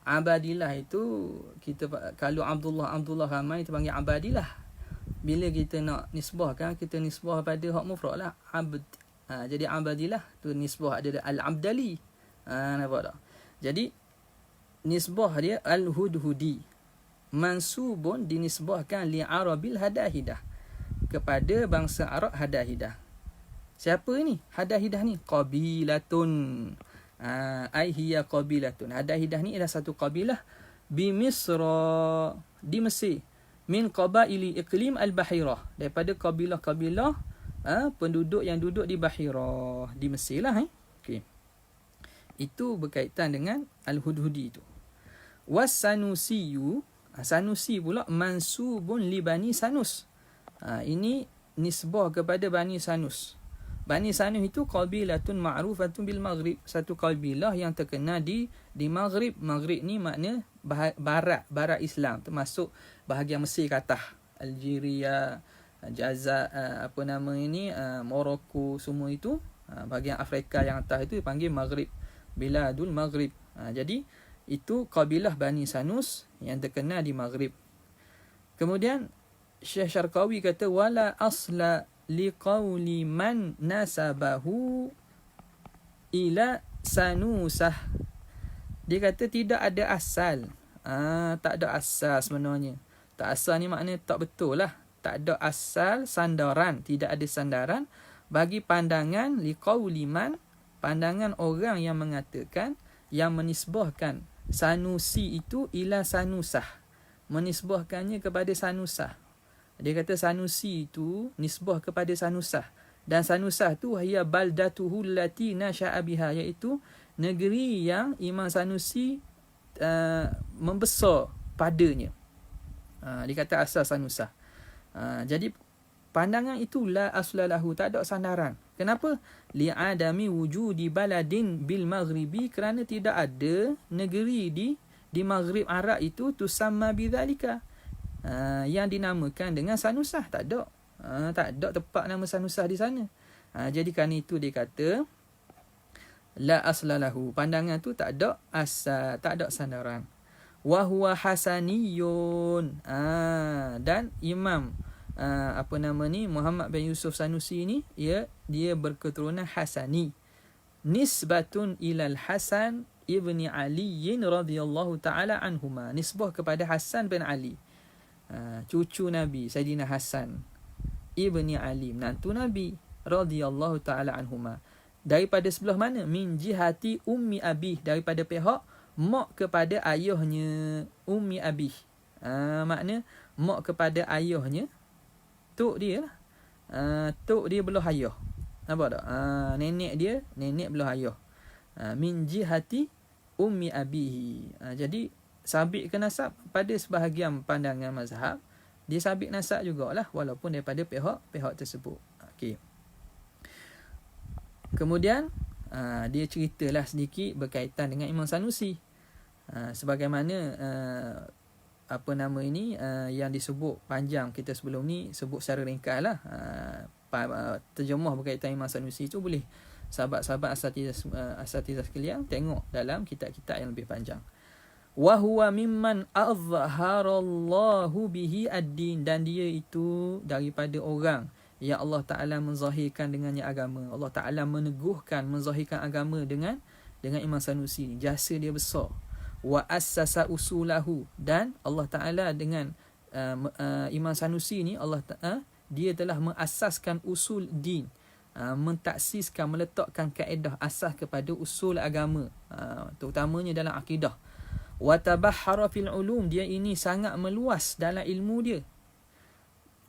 Abadilah itu kita, kalau Abdullah ramai, kita panggil abadilah. Bila kita nak nisbahkan, kita nisbah pada hak mufrad lah. Abd. Jadi abadilah tu nisbah ada al-abdali. Nampak tak? Jadi nisbah dia al-hudhudi. Mansubun dinisbahkan li arabil hadah-hidah, kepada bangsa Arab hadah-hidah. Siapa ni? Hadah-hidah ni qabilatun. Ai hiya qabilatun. Hadah-hidah ni adalah satu qabilah bi Misra, di Mesir. Min qabaili iqlim al-Bahirah, daripada kabilah-kabilah penduduk yang duduk di Bahirah, di Mesir lah. Okey. Itu berkaitan dengan al-hudhudi itu. Was-sanusiyu, Sanusi pula mansubun li Bani Sanus. Ini nisbah kepada Bani Sanus. Bani Sanus itu qabilatun ma'rufatun bil Maghrib, satu kabilah yang terkenal di Maghrib. Maghrib ni makna barat Islam, termasuk bahagian Mesir ke atas, Algeria, Jaza, Morocco, semua itu bahagian Afrika yang atas itu dipanggil Maghrib, Biladul Maghrib. Jadi itu kabilah Bani Sanus yang terkenal di Maghrib. Kemudian Syekh Syarqawi kata wala asla liqauli man nasabahu ila sanusah. Dia kata tidak ada asal. Tak ada asal sebenarnya. Tak asal ni maknanya tak betul lah. Tak ada asal sandaran, tidak ada sandaran bagi pandangan liqauli man, pandangan orang yang mengatakan, yang menisbahkan Sanusi itu ila sanusah, menisbahkannya kepada sanusah. Dia kata Sanusi itu nisbah kepada sanusah, dan sanusah tu hiya baldatuhu allati nasha'a biha, iaitu negeri yang Imam Sanusi membesar padanya. Dia kata asal sanusah. Jadi pandangan itu la aslalahu, tak ada sandaran. Kenapa? Li'adami wujudi baladin bil maghribi, kerana tidak ada negeri di Maghrib Arab itu tusamma bidzalika, yang dinamakan dengan sanusah. Tak ada. Tak ada tempat nama sanusah di sana. Jadi kerana itu dia kata la aslalahu, pandangan tu tak ada asal, tak ada sandaran. Wa huwa hasaniyun. Dan Imam Muhammad bin Yusuf Sanusi ni dia berketurunan Hasani, nisbatun ilal Hasan ibni Ali radhiyallahu taala anhuma, nisbah kepada Hasan bin Ali, cucu Nabi Sayyidina Hasan ibni Ali, menantu Nabi radhiyallahu taala anhuma. Daripada sebelah mana? Min jihati ummi abi, daripada pihak mak kepada ayahnya. Ummi abi makna mak kepada ayahnya, tok dia lah. Tok dia belah ayah. Nampak tak? Nenek belah ayah. Min jihati ummi abihi. Jadi sabit ke nasab pada sebahagian pandangan mazhab, dia sabit nasab jugalah walaupun daripada pihak tersebut. Okey. Kemudian dia ceritalah sedikit berkaitan dengan Imam Sanusi. Sebagaimana yang disebut panjang kita sebelum ni, sebut secara ringkas lah. Terjemah berkaitan Imam Sanusi itu boleh sahabat-sahabat asatizah sekalian tengok dalam kitab-kitab yang lebih panjang. wa huwa mimman azharallahu bihi ad-din, dan dia itu daripada orang yang Allah Taala menzahirkan dengannya agama. Allah Taala meneguhkan, menzahirkan agama dengan Imam Sanusi ni. Jasa dia besar. Wa assasa usulahu, dan Allah Taala dengan Imam Sanusi ni, dia telah mengasaskan usul din, mentaksiskan, meletakkan kaedah asas kepada usul agama, terutamanya dalam akidah. Wa tabahhara fil ulum, dia ini sangat meluas dalam ilmu dia.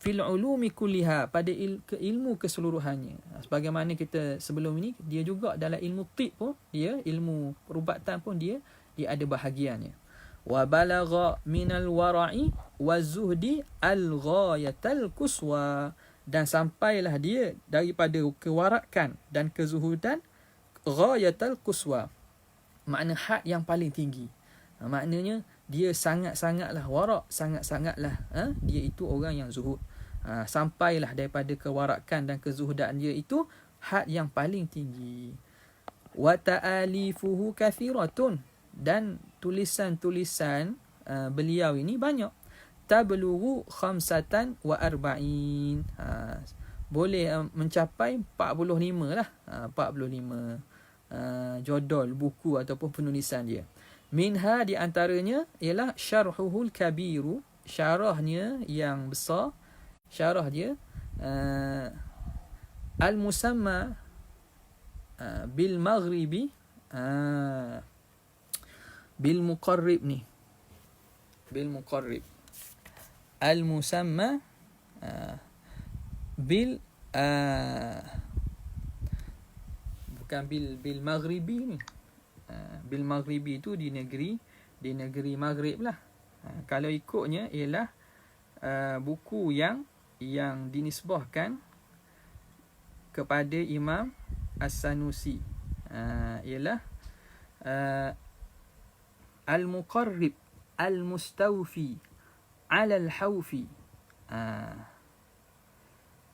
Fil ulumi kulliha, pada ilmu keseluruhannya. Sebagaimana kita sebelum ini, dia juga dalam ilmu tib pun, dia ilmu perubatan pun dia ada bahagiannya. Wa balagha minal wara'i wazuhdi al-ghayatal quswa, dan sampailah dia daripada kewarakan dan kezuhudan ghayatal quswa, makna had yang paling tinggi. Maknanya dia sangat-sangatlah warak, sangat-sangatlah dia itu orang yang zuhud. Sampailah daripada kewarakan dan kezuhudan dia itu had yang paling tinggi. Wa ta'alifuhu kathiratun, dan tulisan-tulisan beliau ini banyak. Tablughu 45, boleh mencapai 45 lah, 45 jodol buku ataupun penulisan dia. Minha, di antaranya ialah syarhuhul kabiru, syarahnya yang besar, syarah dia al-musamma bil maghribi bil muqarrib ni, bil muqarrib, al-musamma bil bukan bil maghribi ni. Bil maghribi itu di negeri Maghrib lah. Kalau ikutnya ialah buku yang dinisbahkan kepada Imam As-Sanusi, ialah Al-Muqarrib Al-Mustawfi Ala Al-Hawfi.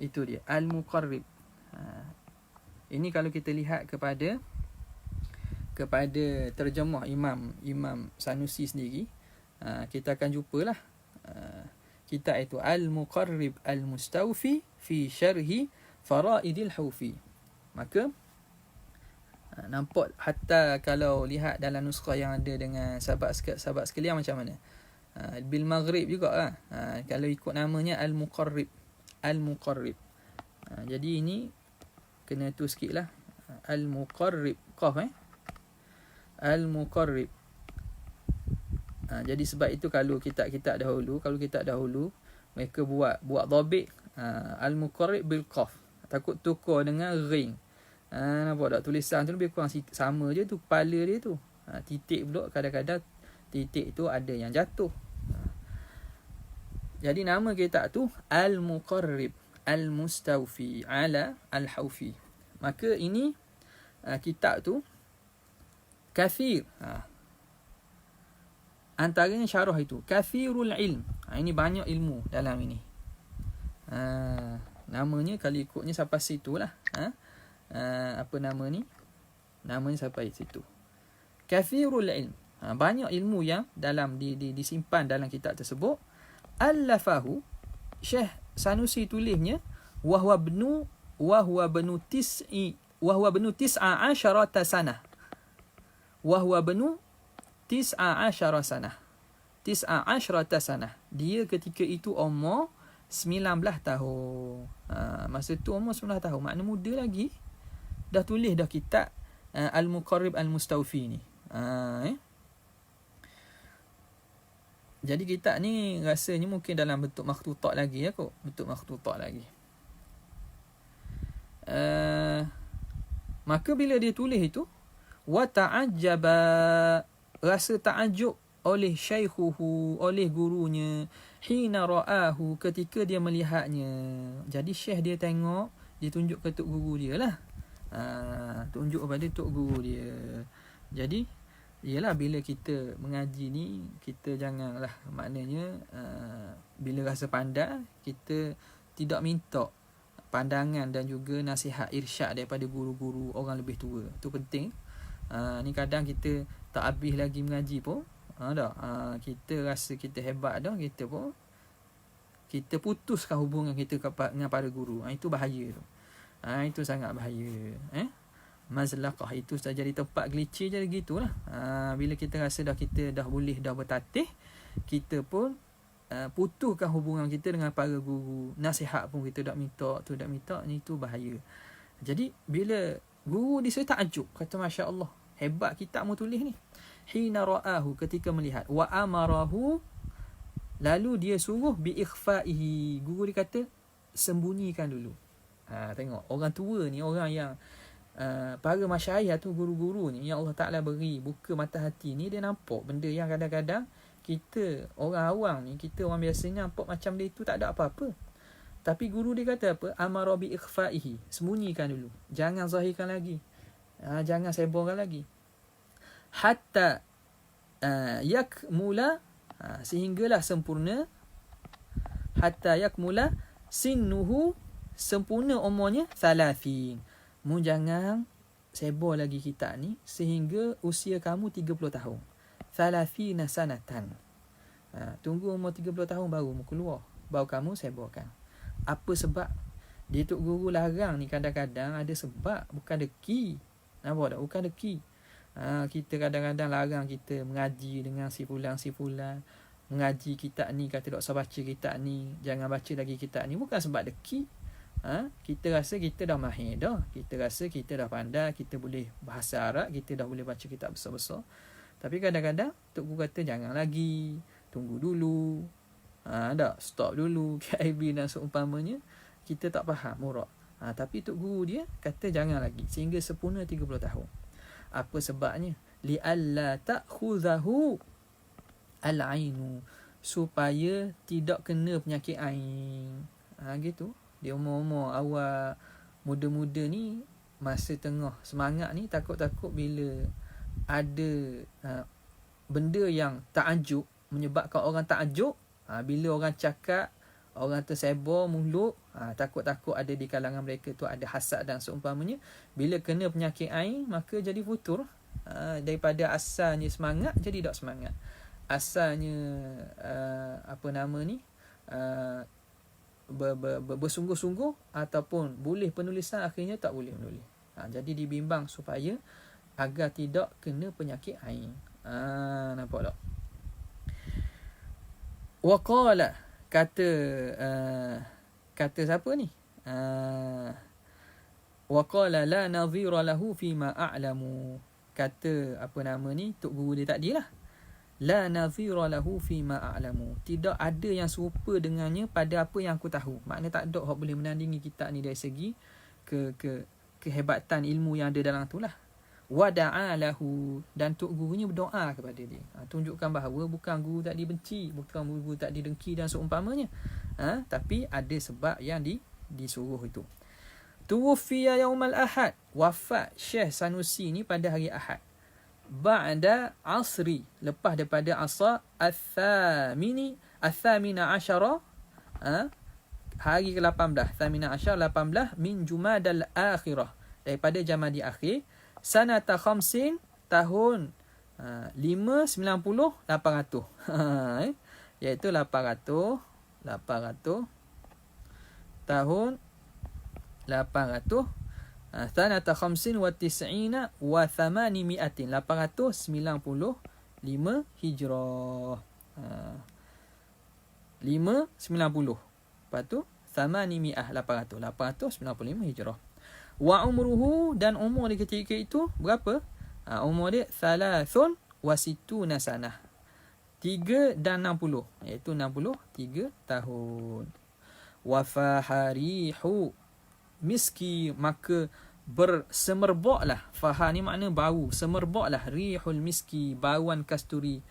Itu dia, Al-Muqarrib. Ini kalau kita lihat kepada terjemah Imam Sanusi sendiri, kita akan jumpalah kitab itu Al-Muqarrib Al-Mustawfi fi Syarhi Faraidil Hawfi. Maka nampak hatta kalau lihat dalam nuskah yang ada dengan sahabat sekalian macam mana, bil Maghrib juga kalau ikut namanya Al-Muqarrib. Jadi ini kena tu sikit lah, Al-Muqarrib, qaf Al-Muqarrib. Jadi sebab itu kalau kitab dahulu mereka buat dhabit Al-Muqarrib bil qaf, takut tukar dengan ring. Nampak tak, tulisan tu lebih kurang sama je tu, kepala dia tu. Titik pula kadang-kadang titik tu ada yang jatuh. Jadi nama kitab tu Al-Muqarrib Al-Mustawfi Ala Al-Hawfi. Maka ini kitab tu kathir, antaranya syarah itu kathirul ilm, ini banyak ilmu dalam ini. Namanya kalau ikutnya sampai situ lah, apa nama ni, namanya sampai situ, kathirul ilm, banyak ilmu yang dalam disimpan dalam kitab tersebut. Allafahu, Syekh Sanusi tulisnya, wa huwa bnu tis'a asyarata sanah, wahwa benu 19 sanah. Dia ketika itu umur 19 tahun. Masa tu umur 19 tahun, makna muda lagi. Dah tulis dah kitab Al-Muqarrib Al-Mustawfi ni. Jadi kitab ni rasanya mungkin dalam bentuk makhtutat lagi ya kot. Maka bila dia tulis itu, wa ta'ajjaba, rasa ta'ajub oleh syaikhuhu, oleh gurunya, hina ra'ahu, ketika dia melihatnya. Jadi syekh dia tengok, dia tunjuk ke tok guru dia lah. Tunjuk kepada tok guru dia. Jadi ialah bila kita mengaji ni, kita janganlah, maknanya bila rasa pandai, kita tidak minta pandangan dan juga nasihat irsyad daripada guru-guru orang lebih tua. Itu penting. Ni kadang kita tak habis lagi mengaji pun, Kita rasa kita hebat dah, kita putuskan hubungan kita dengan para guru. Itu bahaya tu. Itu sangat bahaya. Mazlaqah itu sudah jadi tempat glitchy je gitulah. Bila kita rasa kita dah boleh dah bertatih, kita pun putuskan hubungan kita dengan para guru. Nasihat pun kita dak minta, itu bahaya. Jadi bila guru dia takjub, kata masya-Allah, hebat kitab mu tulis ni. Hina ra'ahu, ketika melihat, wa amarahu, lalu dia suruh bi ikhfa'ihi. Guru dia kata sembunyikan dulu. Tengok orang tua ni, orang yang para masyayikh tu, guru-guru ni yang Allah Taala beri buka mata hati ni, dia nampak benda yang kadang-kadang kita orang awam ni, kita orang biasanya nampak macam dia tu tak ada apa-apa. Tapi guru dia kata apa? Amara bi ikhfa'ihi, sembunyikan dulu, jangan zahirkan lagi, jangan sebarkan lagi. Hatta yakmula, sehinggalah sempurna, hatta yakmula sinnuhu, sempurna umurnya, 30. Mu jangan sebar lagi kitab ni sehingga usia kamu 30 tahun. 30 sanatan. Tunggu umur 30 tahun baru mu keluar, baru kamu sebarkan. Apa sebab? Dia Tok Guru larang ni kadang-kadang ada sebab, bukan deki. Nampak tak? Bukan deki. Kita kadang-kadang larang kita mengaji dengan si fulan, mengaji kitab ni, kata tak usah baca kitab ni, jangan baca lagi kitab ni, bukan sebab deki. Kita rasa kita dah mahir dah, kita rasa kita dah pandai, kita boleh bahasa Arab, kita dah boleh baca kitab besar-besar. Tapi kadang-kadang Tok Guru kata jangan lagi, tunggu dulu, stop dulu, KIB dan seumpamanya. Kita tak faham murak. Tapi Tok Guru dia kata jangan lagi sehingga sempurna 30 tahun. Apa sebabnya? Li'alla ta'khuzahu al-ainu, supaya tidak kena penyakit ain. Gitu. Dia umur-umur awal, muda-muda ni, masa tengah semangat ni, takut-takut bila ada benda yang takjub, menyebabkan orang takjub, bila orang cakap, orang tersebar mulut, takut-takut ada di kalangan mereka tu ada hasad dan seumpamanya. Bila kena penyakit ain, maka jadi futur. Daripada asalnya semangat jadi tak semangat. Asalnya bersungguh-sungguh ataupun boleh penulisan, akhirnya tak boleh menulis. Jadi dibimbang supaya agar tidak kena penyakit ain. Nampak tak? Waqala, kata siapa ni? Waqala la nadhira lahu fima a'lamu. Kata Tok Guru dia tadi lah. La nadhira lahu fima a'lamu. Tidak ada yang serupa dengannya pada apa yang aku tahu. Maknanya tak ada orang boleh menandingi kitab ni dari segi kehebatan ilmu yang ada dalam tu lah. Wa da'a lahu, dan Tok Gurunya berdoa kepada dia. Tunjukkan bahawa bukan guru tak dibenci, bukan guru tak didengki dan seumpamanya. Tapi ada sebab yang disuruh itu. Tuwfiya yaumal ahad, wafat Syekh Sanusi ni pada hari Ahad. Ba'da asri, lepas daripada asar al-thamina asyara, hari ke-18, thamina asyara 18 min Jumadal akhirah, daripada Jamadi akhir, sanata khamsin, tahun 590 800 iaitu 800 tahun 800 sanata khamsin wa tis'ina wa thamani'atin, 895 hijrah. 590, lepas tu thamani'ah, 895 hijrah. Wa umruhu, dan umur dia ketika itu berapa? Umur dia 63 sanah, 3 dan 60, iaitu 63 tahun. Wa faharihu miski, maka bersemerbaklah. Fahar ni makna bau, semerbaklah rihul miski, bauan kasturi.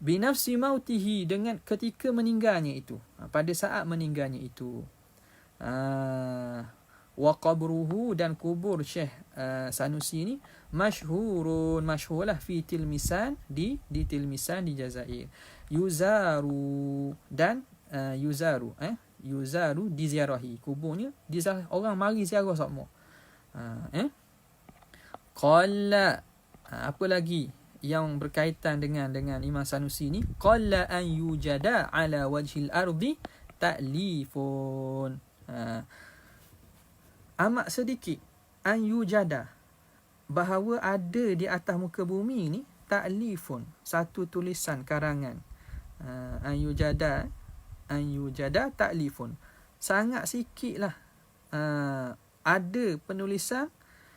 Binafsi mautihi, dengan ketika meninggalnya itu, pada saat meninggalnya itu. Wa qabruhu, dan kubur Syekh Sanusi ni masyhurlah fi Tilmisan, di Tilmisan di Jazair. Yuzaru, dan yuzaru diziarahi, kuburnya diziarah, orang mari ziarah semua. Qala, apa lagi yang berkaitan dengan Imam Sanusi ni, qalla an yujada ala wajhil ardi ta'lifun. Amat sedikit an yujada, bahawa ada di atas muka bumi ni ta'lifun, satu tulisan karangan. An yujada ta'lifun, sangat sikit lah ada penulisan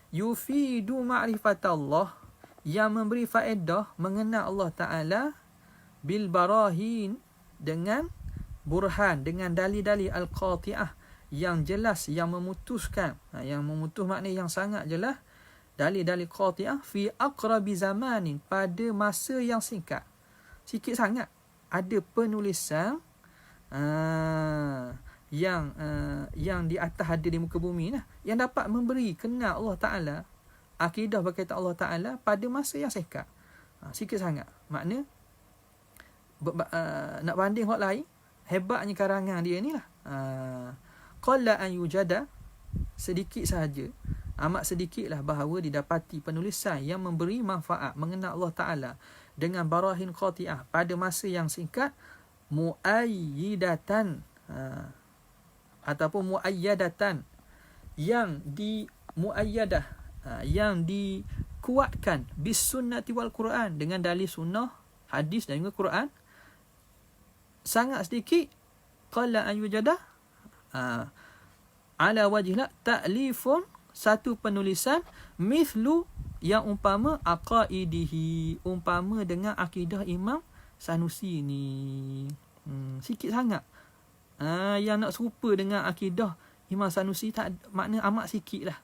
yufidu ma'rifatallah, yang memberi faedah mengenal Allah Ta'ala, bil barahin, dengan burhan, dengan dalil-dalil al-qati'ah, yang jelas, yang memutuskan. Yang memutus maknanya yang sangat jelas, dalil-dalil qati'ah, fi aqrabi zamanin, pada masa yang singkat. Sikit sangat ada penulisan yang di atas ada di muka bumi lah, yang dapat memberi kenal Allah Ta'ala, akidah berkaitan Allah Ta'ala pada masa yang singkat. Sikit sangat. Makna nak banding hak lain, hebatnya karangan dia ni lah. Qalla an yujada, sedikit sahaja, amat sedikit lah bahawa didapati penulisan yang memberi manfaat mengenal Allah Ta'ala dengan barahin qati'ah pada masa yang singkat, muayyidatan, ataupun muayyadatan, yang muayyadah, yang dikuatkan bis sunnati wal Quran, dengan dalil sunnah, hadis dan juga Quran. Sangat sedikit, qalla an yujada ala wajhila ta'lifun, satu penulisan, mithlu, yang umpama aqaidihi, umpama dengan akidah Imam Sanusi ni. Sikit sangat. Yang nak serupa dengan akidah Imam Sanusi, tak, makna amat sikit lah.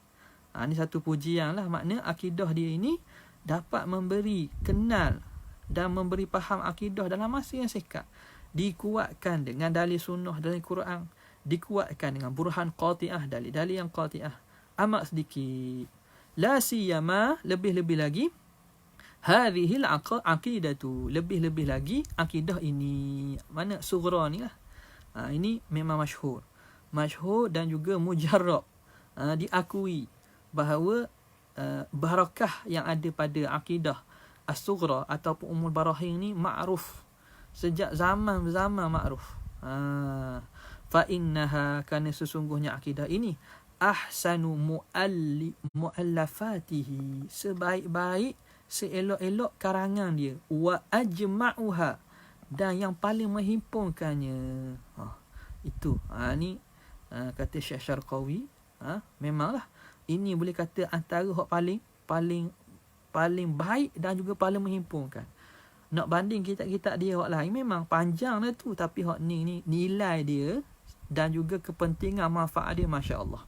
Ini satu pujian lah. Makna akidah dia ini dapat memberi kenal dan memberi faham akidah dalam masa yang singkat. Dikuatkan dengan dalil sunnah dalam Quran, dikuatkan dengan burhan qati'ah, dalil-dalil yang qati'ah. Amat sedikit. La siyama, lebih-lebih lagi, hadhil aqidatu, lebih-lebih lagi akidah ini. Mana sughra ni lah. Ini memang masyhur dan juga mujarrab, diakui bahawa barakah yang ada pada akidah as-sughra ataupun umul barahin ni ma'ruf sejak zaman-zaman ma'ruf. Fa innaha, kana sesungguhnya akidah ini, ahsanu muallafatihi, sebaik-baik, seelok-elok karangan dia, wa ajma'uha, dan yang paling menghimpunkannya. Itu ni kata Syekh Syarqawi. Memanglah ini boleh kata antara hak paling baik dan juga paling menghimpunkan. Nak banding kitab-kitab dia hak lain memang panjang lah tu, tapi hak ni nilai dia dan juga kepentingan manfaat dia, masya-Allah.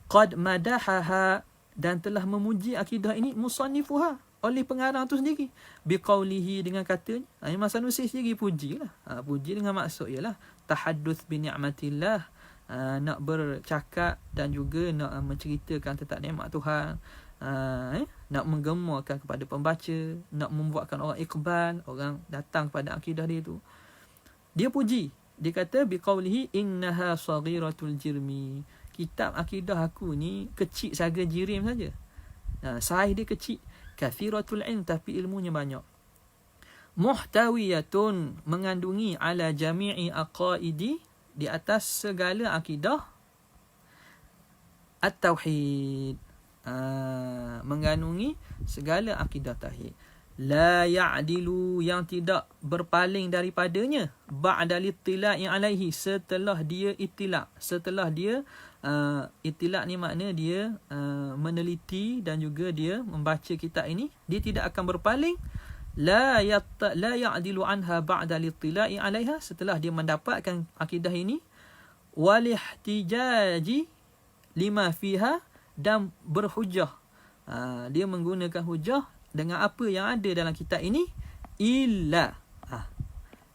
Qad madahaha, dan telah memuji akidah ini, musannifuha, oleh pengarang tu sendiri, biqaulihi, dengan katanya. Imam Sanusi sendiri pujilah. Puji dengan maksud ialah tahadduts bi ni'matillah, nak bercakap dan juga nak menceritakan tentang nikmat Tuhan, nak menggemarkan kepada pembaca, nak membuatkan orang iqbal, orang datang kepada akidah dia tu. Dia puji, dia kata biqaulihi innaha saghiratul jirmi, kitab akidah aku ni kecil saja jirim saja. Saiz dia kecil, kathiratul ilm, tapi ilmunya banyak. Muhtawiyatun, mengandungi, ala jami'i aqaidi, di atas segala akidah, at-tauhid, mengandungi segala akidah tauhid. La ya'dilu, yang tidak berpaling daripadanya, ba'da littila'i alaihi, setelah dia ittila', setelah dia ittila' ni makna dia meneliti dan juga dia membaca kitab ini, dia tidak akan berpaling. La ya'dilu anha ba'da littila'i alaiha, setelah dia mendapatkan akidah ini, walihtijaji lima fiha, dan berhujah, dia menggunakan hujah dengan apa yang ada dalam kitab ini, illa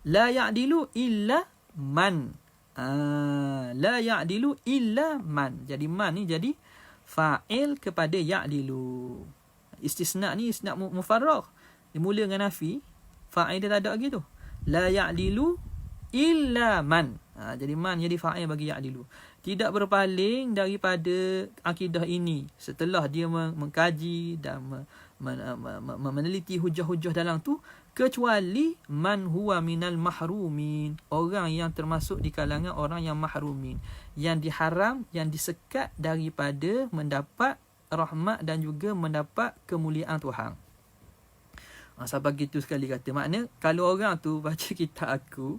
la ya'dilu illa man, la ya'dilu illa man. Jadi man ni jadi fa'il kepada ya'dilu. Istisna ni istisna mufarragh, dimula dengan nafi, fa'il dia tak ada lagi tu. La ya'dilu illa man. Jadi man jadi fa'il bagi ya'dilu. Tidak berpaling daripada akidah ini setelah dia mengkaji dan meneliti hujah-hujah dalam tu, kecuali man huwa minal mahrumin, orang yang termasuk di kalangan orang yang mahrumin, yang diharam, yang disekat daripada mendapat rahmat dan juga mendapat kemuliaan Tuhan. Sampai gitu sekali kata. Makna kalau orang tu baca kitab aku,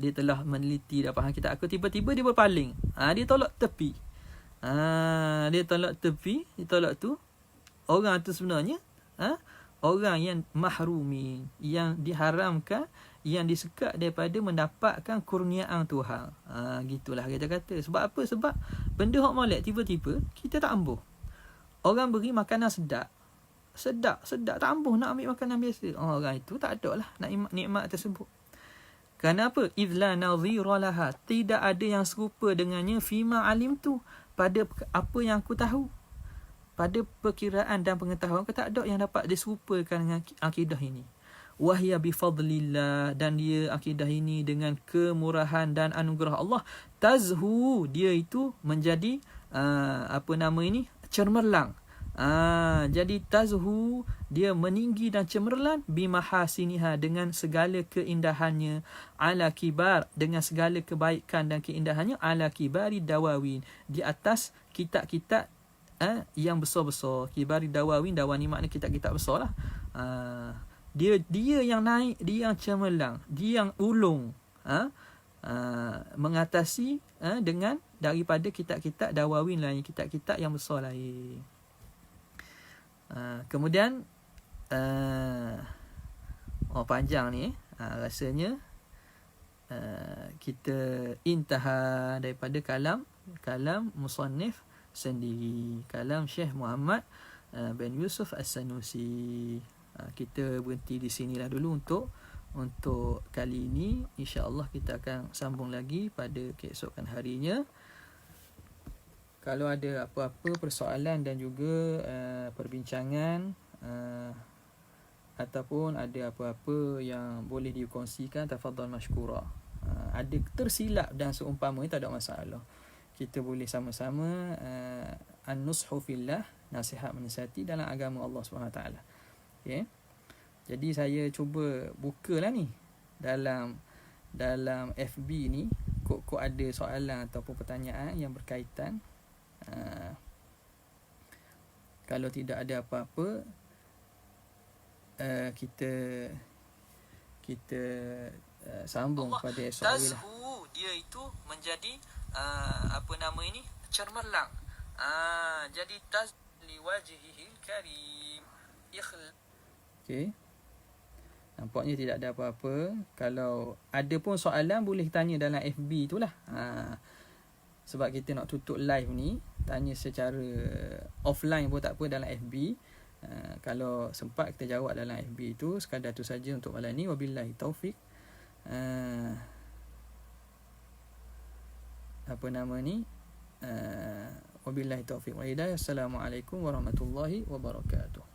dia telah meneliti dah faham kitab aku, tiba-tiba dia berpaling, dia tolak tepi. Dia tolak tepi, dia tolak tu, orang tu sebenarnya orang yang mahrumin, yang diharamkan, yang disekat daripada mendapatkan kurniaan Tuhan. Gitulah kita kata. Sebab apa? Sebab benda hak molek tiba-tiba kita tak ambuh. Orang beri makanan sedap, tak ambuh nak ambil makanan biasa. Orang itu tak ada lah nikmat tersebut. Kenapa? Idla nadhira laha, tidak ada yang serupa dengannya fima alim tu, pada apa yang aku tahu, pada perkiraan dan pengetahuan aku, tak ada yang dapat diserupakan dengan akidah ini. Wahya bifadlillah, dan dia akidah ini dengan kemurahan dan anugerah Allah. Tazhu, dia itu menjadi cemerlang. Jadi tazhu, dia meninggi dan cemerlang, bimahasiniha, dengan segala keindahannya, ala kibar, dengan segala kebaikan dan keindahannya, ala kibari dawawin, di atas kitab-kitab yang besar-besar. Kibari dawawin, dawani makna kitab-kitab besar lah. Dia yang naik, dia yang cemerlang, dia yang ulung, mengatasi dengan daripada kitab-kitab dawawin lain, kitab-kitab yang besar lain. Kemudian panjang ni, rasanya kita intaha daripada kalam musannif sendiri, kalam Syekh Muhammad bin Yusuf As-Sanusi. Kita berhenti di sinilah dulu untuk kali ini. InsyaAllah kita akan sambung lagi pada keesokan harinya. Kalau ada apa-apa persoalan dan juga perbincangan, ataupun ada apa-apa yang boleh dikongsikan, tafadhal mashkura. Ada tersilap dan seumpama, tak ada masalah. Kita boleh sama-sama an-nushu fillah, nasihat menasihati dalam agama Allah SWT. Okay? Jadi saya cuba bukalah ni dalam FB ni, kok ada soalan ataupun pertanyaan yang berkaitan. Kalau tidak ada apa-apa, kita sambung pada esok hari lah. Dia itu menjadi cemerlang. Jadi taz liwajhihil karim. Okey. Nampaknya tidak ada apa-apa. Kalau ada pun soalan, boleh tanya dalam FB itulah. Sebab kita nak tutup live ni, tanya secara offline pun tak apa dalam FB. Kalau sempat kita jawab dalam FB itu. Sekadar tu saja untuk malam ni. Wabillahi taufik. Wabillahi taufik wa hidayah. Assalamualaikum warahmatullahi wabarakatuh.